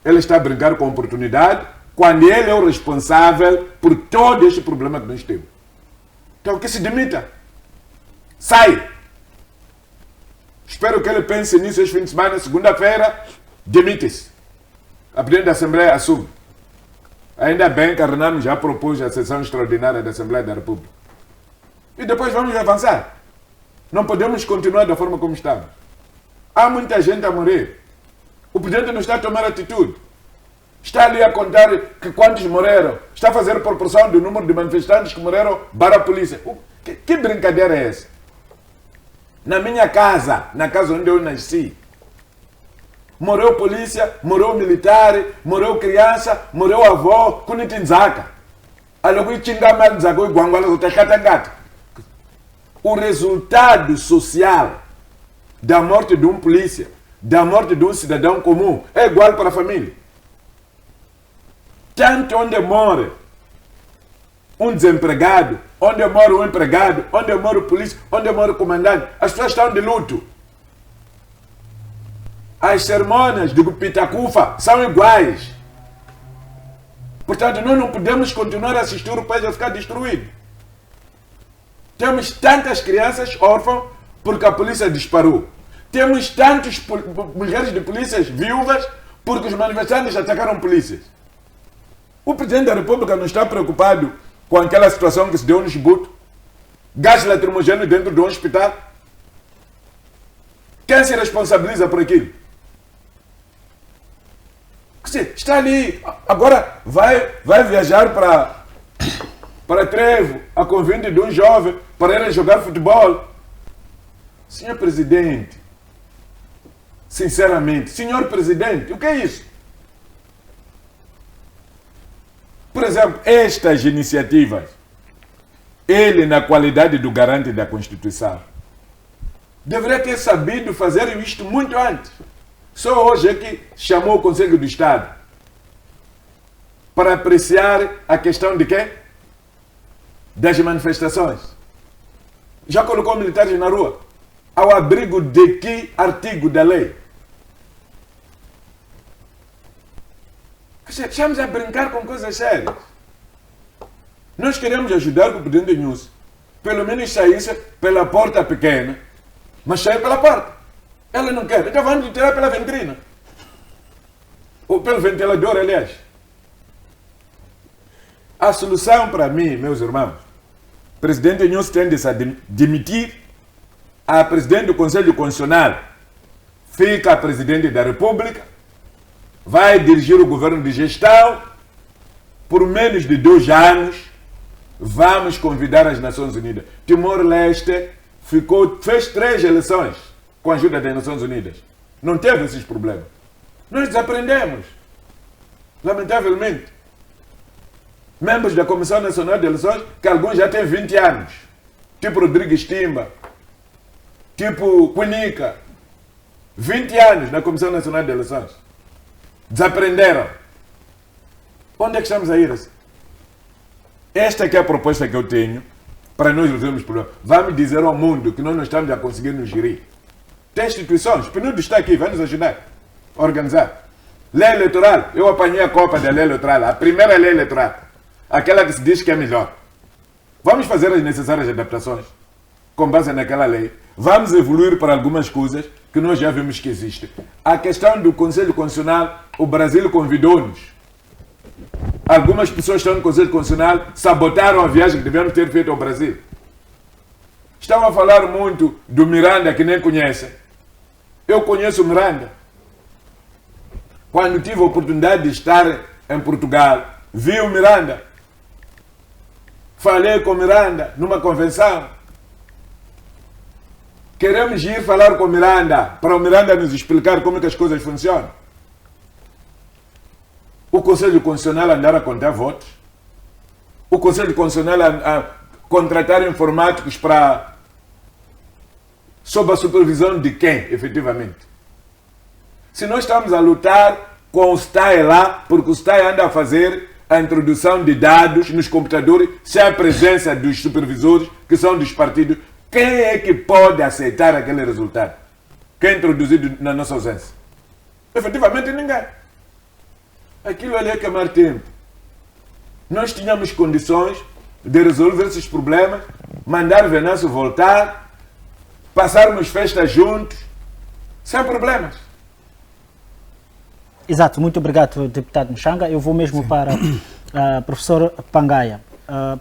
Speaker 2: Ele está a brincar com a oportunidade quando ele é o responsável por todo este problema que nós temos. Então que se demita. Sai. Espero que ele pense nisso este fim de semana. Segunda-feira, demite-se. A Presidente da Assembleia assume. Ainda bem que a Renamo já propôs a sessão extraordinária da Assembleia da República. E depois vamos avançar. Não podemos continuar da forma como estamos. Há muita gente a morrer. O Presidente não está a tomar atitude. Está ali a contar que quantos morreram. Está a fazer proporção do número de manifestantes que morreram para a polícia. Que brincadeira é essa? Na minha casa, na casa onde eu nasci, morreu polícia, morreu militar, morreu criança, morreu avó, kunitinzaka. O resultado social da morte de um polícia, da morte de um cidadão comum, é igual para a família. Tanto onde mora um desempregado, onde mora um empregado, onde mora o polícia, onde mora o comandante, as pessoas estão de luto. As cerimônias de Pitacufa são iguais. Portanto, nós não podemos continuar a assistir o país a ficar destruído. Temos tantas crianças órfãs porque a polícia disparou. Temos tantas mulheres de polícias viúvas porque os manifestantes atacaram polícias. O Presidente da República não está preocupado com aquela situação que se deu no Chibuto? Gás lacrimogêneo dentro de um hospital? Quem se responsabiliza por aquilo? Está ali, agora vai viajar para Trevo, a convite de um jovem, para ir jogar futebol. Senhor Presidente, sinceramente, Senhor Presidente, o que é isso? exemplo, estas iniciativas, ele, na qualidade do garante da Constituição, deveria ter sabido fazer isto muito antes. Só hoje é que chamou o Conselho do Estado para apreciar a questão de quê? Das manifestações. Já colocou militares na rua? Ao abrigo de que artigo da lei? Estamos a brincar com coisas sérias. Nós queremos ajudar o presidente Nunes. Pelo menos saísse pela porta pequena, mas saiu pela porta. Ela não quer. Então vamos tirar pela ventrina. Ou pelo ventilador, aliás. A solução para mim, meus irmãos, o presidente Nunes tem de se demitir, a presidente do Conselho Constitucional fica a presidente da República, vai dirigir o governo de gestão, por menos de 2 anos, vamos convidar as Nações Unidas. Timor-Leste fez 3 eleições com a ajuda das Nações Unidas. Não teve esses problemas. Nós desaprendemos, lamentavelmente. Membros da Comissão Nacional de Eleições, que alguns já têm 20 anos, tipo Rodrigues Timba, tipo Cunica, 20 anos na Comissão Nacional de Eleições. Desaprenderam. Onde é que estamos a ir? Esta aqui é a proposta que eu tenho para nós resolvermos o problema. Vamos dizer ao mundo que nós não estamos a conseguir nos gerir. Tem instituições, o PNUD está aqui, vai nos ajudar a organizar. Lei eleitoral, eu apanhei a copa da lei eleitoral, a primeira lei eleitoral, aquela que se diz que é melhor. Vamos fazer as necessárias adaptações com base naquela lei. Vamos evoluir para algumas coisas que nós já vimos que existem. A questão do Conselho Constitucional, o Brasil convidou-nos. Algumas pessoas que estão no Conselho Constitucional sabotaram a viagem que devemos ter feito ao Brasil. Estão a falar muito do Miranda, que nem conhecem. Eu conheço o Miranda. Quando tive a oportunidade de estar em Portugal, vi o Miranda. Falei com o Miranda numa convenção. Queremos ir falar com o Miranda, para o Miranda nos explicar como é que as coisas funcionam. O Conselho Constitucional andar a contar votos. O Conselho Constitucional a contratar informáticos para... sob a supervisão de quem, efetivamente? Se nós estamos a lutar com o STAE lá, porque o STAE anda a fazer a introdução de dados nos computadores, sem a presença dos supervisores, que são dos partidos, quem é que pode aceitar aquele resultado? Que é introduzido na nossa ausência? Efetivamente ninguém. Aquilo ali é queimar tempo. Nós tínhamos condições de resolver esses problemas, mandar Venâncio voltar, passarmos festas juntos, sem problemas.
Speaker 1: Exato, muito obrigado, deputado Mchanga. Eu vou mesmo para professor Pangaia.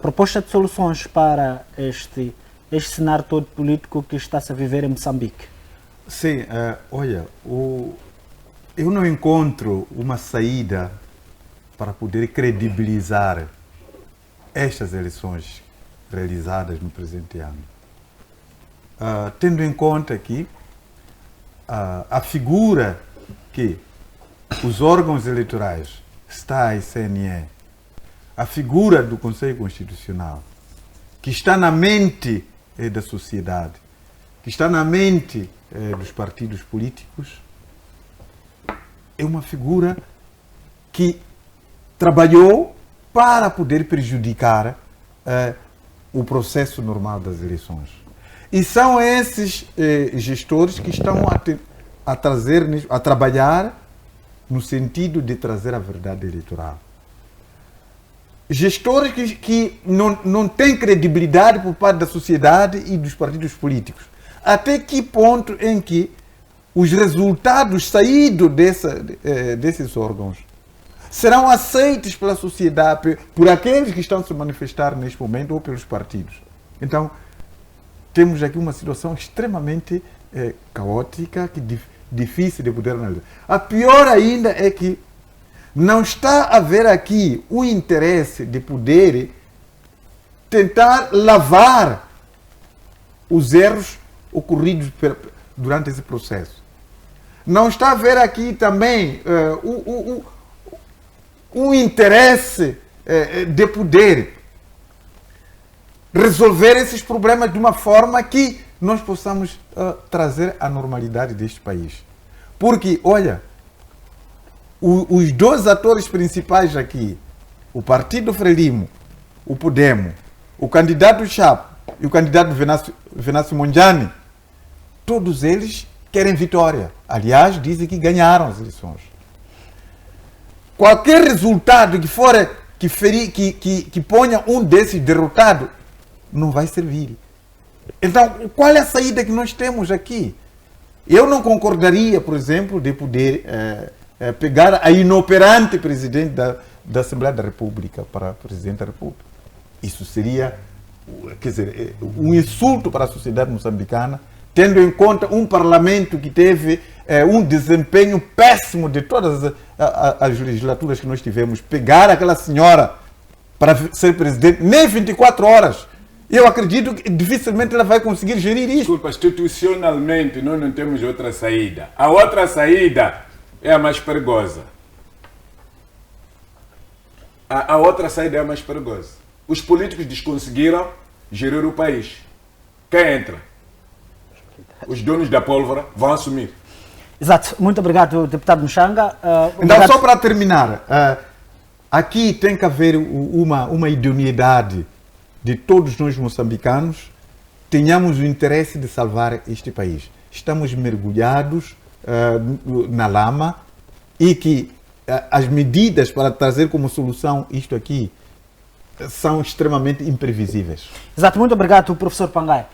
Speaker 1: Proposta de soluções para este cenário todo político que está-se a viver em Moçambique.
Speaker 3: Sim, olha, eu não encontro uma saída para poder credibilizar estas eleições realizadas no presente ano. Tendo em conta que a figura que os órgãos eleitorais, STAE e CNE, a figura do Conselho Constitucional, que está na mente da sociedade, que está na mente dos partidos políticos, é uma figura que trabalhou para poder prejudicar o processo normal das eleições. E são esses gestores que estão a trabalhar no sentido de trazer a verdade eleitoral. Gestores que não têm credibilidade por parte da sociedade e dos partidos políticos. Até que ponto em que os resultados saídos desses órgãos serão aceitos pela sociedade, por aqueles que estão a se manifestar neste momento ou pelos partidos. Então, temos aqui uma situação extremamente caótica, difícil de poder analisar. A pior ainda é que não está a haver aqui o interesse de poder tentar lavar os erros ocorridos durante esse processo. Não está a haver aqui também o interesse de poder resolver esses problemas de uma forma que nós possamos trazer a normalidade deste país. Porque, olha, os dois atores principais aqui, o Partido Frelimo, o Podemos, o candidato Chapo e o candidato Venâncio Mondlane, todos eles querem vitória. Aliás, dizem que ganharam as eleições. Qualquer resultado que ponha um desses derrotado não vai servir. Então, qual é a saída que nós temos aqui? Eu não concordaria, por exemplo, de poder pegar a inoperante presidente da Assembleia da República para presidente da República. Isso seria, quer dizer, um insulto para a sociedade moçambicana, tendo em conta um parlamento que teve um desempenho péssimo de todas as legislaturas que nós tivemos. Pegar aquela senhora para ser presidente nem 24 horas. Eu acredito que dificilmente ela vai conseguir gerir isso.
Speaker 2: Desculpa, institucionalmente nós não temos outra saída. A outra saída é a mais perigosa. A outra saída é a mais perigosa. Os políticos desconseguiram gerir o país. Quem entra? Os donos da pólvora vão assumir.
Speaker 1: Exato. Muito obrigado, deputado Muxanga.
Speaker 3: Então, só para terminar, aqui tem que haver uma idoneidade de todos nós moçambicanos, tenhamos o interesse de salvar este país. Estamos mergulhados na lama e que as medidas para trazer como solução isto aqui são extremamente imprevisíveis.
Speaker 1: Exato, muito obrigado, professor Pangai.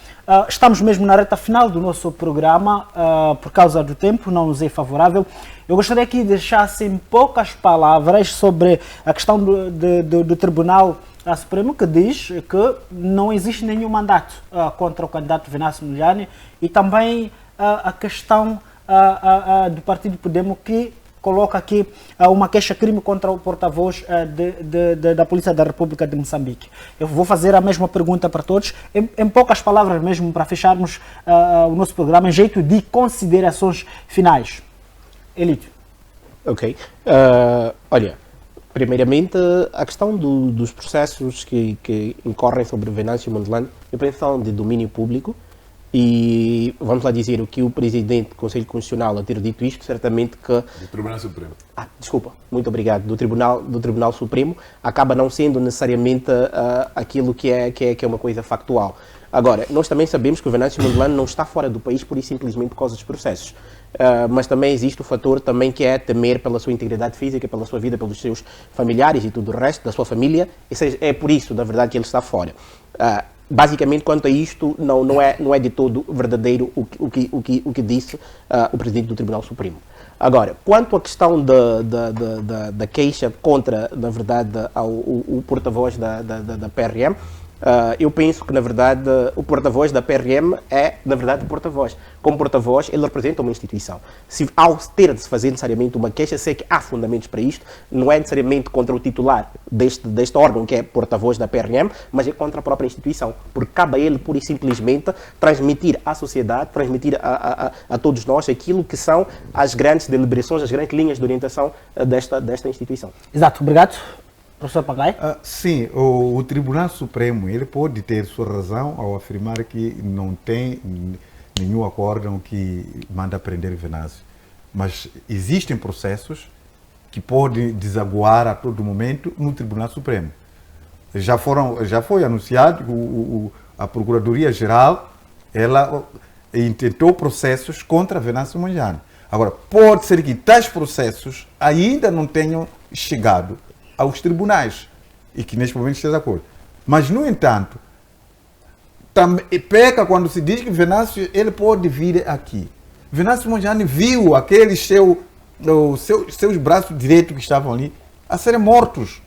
Speaker 1: Estamos mesmo na reta final do nosso programa, por causa do tempo, não nos é favorável. Eu gostaria que deixassem poucas palavras sobre a questão do Tribunal Supremo, que diz que não existe nenhum mandato contra o candidato Venâncio Mondlane, e também a questão do Partido Podemos, que coloca aqui uma queixa-crime contra o porta-voz da Polícia da República de Moçambique. Eu vou fazer a mesma pergunta para todos, em poucas palavras mesmo, para fecharmos o nosso programa, em jeito de considerações finais. Elídio.
Speaker 4: Ok. Olha, primeiramente, a questão dos processos que incorrem sobre Venâncio Mondlane, eu penso que são de domínio público. E vamos lá dizer o que o presidente do Conselho Constitucional a ter dito isto, certamente que...
Speaker 2: Do Tribunal Supremo.
Speaker 4: Desculpa, muito obrigado. Do Tribunal Supremo, acaba não sendo necessariamente aquilo que é uma coisa factual. Agora, nós também sabemos que o Venâncio Mondlane não está fora do país por simplesmente por causa dos processos. Mas também existe o fator também que é temer pela sua integridade física, pela sua vida, pelos seus familiares e tudo o resto, da sua família. É por isso, na verdade, que ele está fora. Basicamente, quanto a isto, não é de todo verdadeiro o que disse o presidente do Tribunal Supremo. Agora, quanto à questão da queixa contra, na verdade, o porta-voz da PRM, eu penso que, na verdade, o porta-voz da PRM é, na verdade, o porta-voz. Como porta-voz, ele representa uma instituição. Se ao ter de se fazer necessariamente uma queixa, sei que há fundamentos para isto, não é necessariamente contra o titular deste órgão, que é porta-voz da PRM, mas é contra a própria instituição, porque cabe a ele, pura e simplesmente, transmitir à sociedade, transmitir a todos nós aquilo que são as grandes deliberações, as grandes linhas de orientação desta instituição.
Speaker 1: Exato, obrigado. Professor Pangai?
Speaker 3: Sim, o Tribunal Supremo ele pode ter sua razão ao afirmar que não tem nenhum acórdão que manda prender Venâncio. Mas existem processos que podem desaguar a todo momento no Tribunal Supremo. Já foi anunciado que a Procuradoria-Geral ela intentou processos contra Venâncio Mondlane. Agora, pode ser que tais processos ainda não tenham chegado aos tribunais e que neste momento esteja de acordo. Mas, no entanto, peca quando se diz que Venâncio ele pode vir aqui. Venâncio Mondlane viu aqueles seus braços direitos que estavam ali a serem mortos.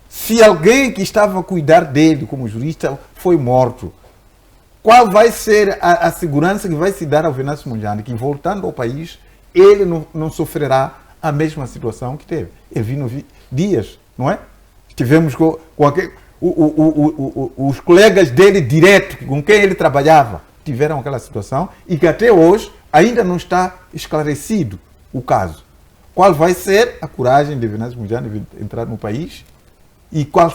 Speaker 3: Se alguém que estava a cuidar dele como jurista foi morto, qual vai ser a segurança que vai se dar ao Venâncio Mondlane que, voltando ao país, ele não sofrerá a mesma situação que teve? Ele viu dias, não é? Tivemos com os colegas dele direto, com quem ele trabalhava, tiveram aquela situação e que até hoje ainda não está esclarecido o caso. Qual vai ser a coragem de Venâncio Mondlane entrar no país e qual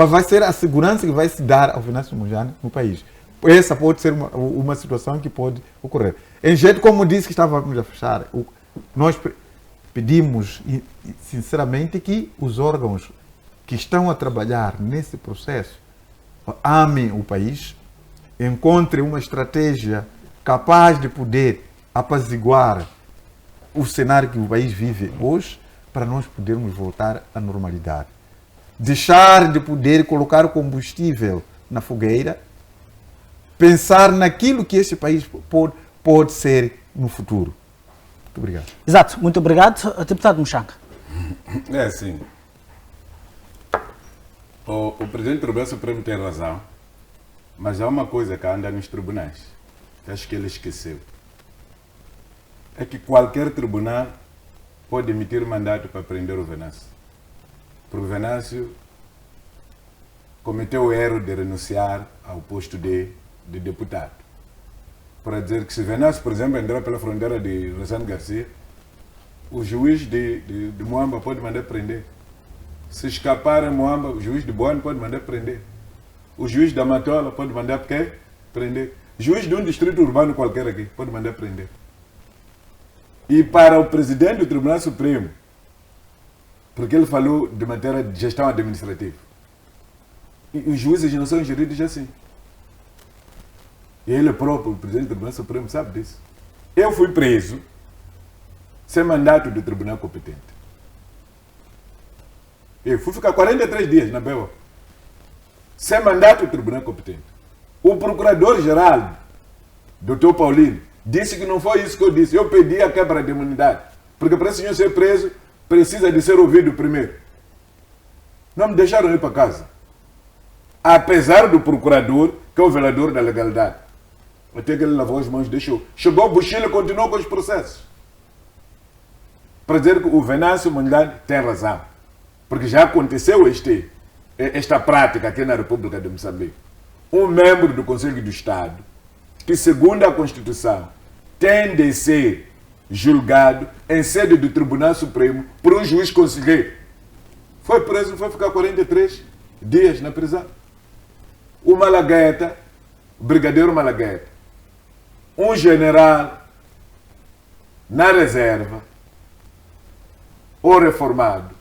Speaker 3: vai ser a segurança que vai se dar ao Venâncio Mondlane no país. Essa pode ser uma situação que pode ocorrer. Em jeito, como disse que estávamos a fechar, nós pedimos sinceramente que os órgãos que estão a trabalhar nesse processo amem o país, encontrem uma estratégia capaz de poder apaziguar o cenário que o país vive hoje, para nós podermos voltar à normalidade. Deixar de poder colocar o combustível na fogueira, pensar naquilo que este país pode ser no futuro. Muito obrigado.
Speaker 1: Exato, muito obrigado. Deputado Muxanga.
Speaker 2: É assim. O presidente do Tribunal Supremo tem razão, mas há uma coisa que anda nos tribunais, que acho que ele esqueceu. É que qualquer tribunal pode emitir mandato para prender o Venâncio. Porque o Venâncio cometeu o erro de renunciar ao posto de deputado. Para dizer que se Venâncio, por exemplo, entrar pela fronteira de Rosane Garcia, o juiz de Moamba pode mandar prender. Se escapar em Moamba, o juiz de Boane pode mandar prender. O juiz da Matola pode mandar prender. O juiz de um distrito urbano qualquer aqui pode mandar prender. E para o presidente do Tribunal Supremo, porque ele falou de matéria de gestão administrativa, e os juízes não são geridos assim. E ele próprio, o presidente do Tribunal Supremo, sabe disso. Eu fui preso sem mandato do tribunal competente. Eu fui ficar 43 dias na BO, sem mandato do tribunal competente. O procurador-geral, Dr. Paulino, disse que não foi isso que eu disse. Eu pedi a quebra de imunidade. Porque para esse senhor ser preso, precisa de ser ouvido primeiro. Não me deixaram ir para casa. Apesar do procurador, que é o velador da legalidade. Até que ele lavou as mãos e deixou. Chegou o Buxila e continuou com os processos. Para dizer que o Venâncio Mondlane tem razão. Porque já aconteceu esta prática aqui na República de Moçambique. Um membro do Conselho do Estado, que segundo a Constituição, tem de ser julgado em sede do Tribunal Supremo por um juiz conselheiro. Foi preso, foi ficar 43 dias na prisão. O Malagueta, o brigadeiro Malagueta, um general na reserva, ou reformado,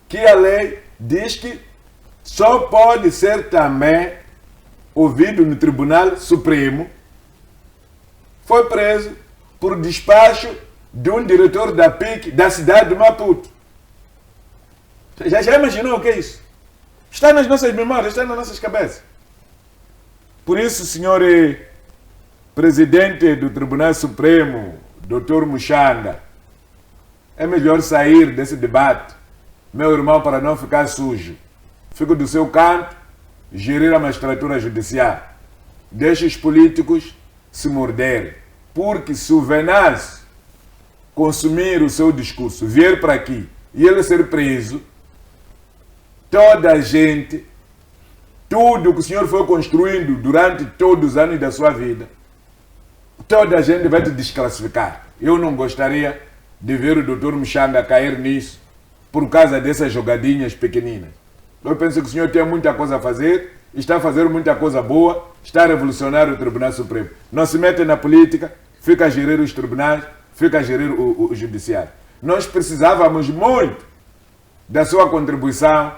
Speaker 2: que a lei diz que só pode ser também ouvido no Tribunal Supremo, foi preso por despacho de um diretor da PIC da cidade de Maputo. Já imaginou o que é isso? Está nas nossas memórias, está nas nossas cabeças. Por isso, senhor presidente do Tribunal Supremo, Dr. Muxanga, é melhor sair desse debate, meu irmão, para não ficar sujo. Fique do seu canto, gerir a magistratura judiciária. Deixe os políticos se morderem. Porque se o Venâncio consumir o seu discurso, vier para aqui e ele ser preso, toda a gente, tudo que o senhor foi construindo durante todos os anos da sua vida, toda a gente vai te desclassificar. Eu não gostaria de ver o Dr. Muxanga cair nisso por causa dessas jogadinhas pequeninas. Eu penso que o senhor tem muita coisa a fazer, está a fazer muita coisa boa, está a revolucionar o Tribunal Supremo. Não se mete na política, fica a gerir os tribunais, fica a gerir o judiciário. Nós precisávamos muito da sua contribuição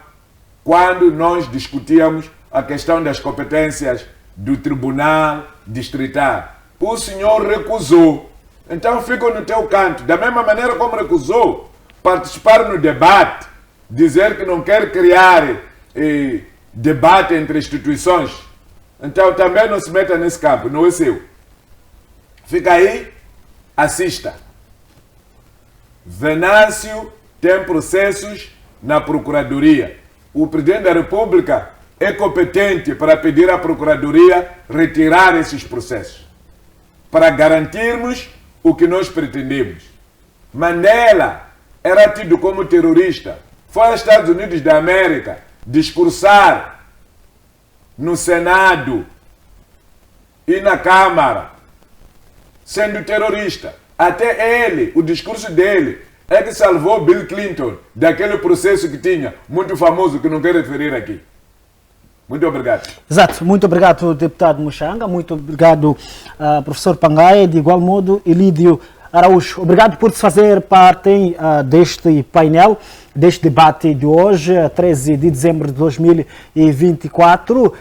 Speaker 2: quando nós discutíamos a questão das competências do Tribunal Distrital. O senhor recusou. Então fica no teu canto. Da mesma maneira como recusou participar no debate, dizer que não quer criar debate entre instituições, então também não se meta nesse campo, não é seu. Fica aí, assista. Venâncio tem processos na Procuradoria. O Presidente da República é competente para pedir à Procuradoria retirar esses processos, para garantirmos o que nós pretendemos. Mandela era tido como terrorista. Foi aos Estados Unidos da América discursar no Senado e na Câmara, sendo terrorista. Até ele, o discurso dele, é que salvou Bill Clinton daquele processo que tinha, muito famoso, que não quero referir aqui. Muito obrigado.
Speaker 1: Exato, muito obrigado, deputado Muxanga, muito obrigado, professor Pangaia, de igual modo, Elídio Araújo. Obrigado por fazer parte deste painel, deste debate de hoje, 13 de dezembro de 2024.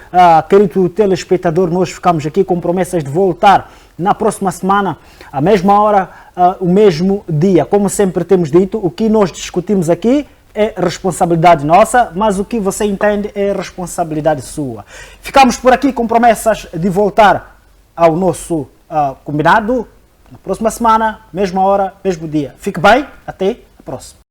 Speaker 1: Querido telespectador, nós ficamos aqui com promessas de voltar na próxima semana, à mesma hora, o mesmo dia. Como sempre temos dito, o que nós discutimos aqui é responsabilidade nossa, mas o que você entende é responsabilidade sua. Ficamos por aqui com promessas de voltar ao nosso combinado na próxima semana, mesma hora, mesmo dia. Fique bem, até a próxima.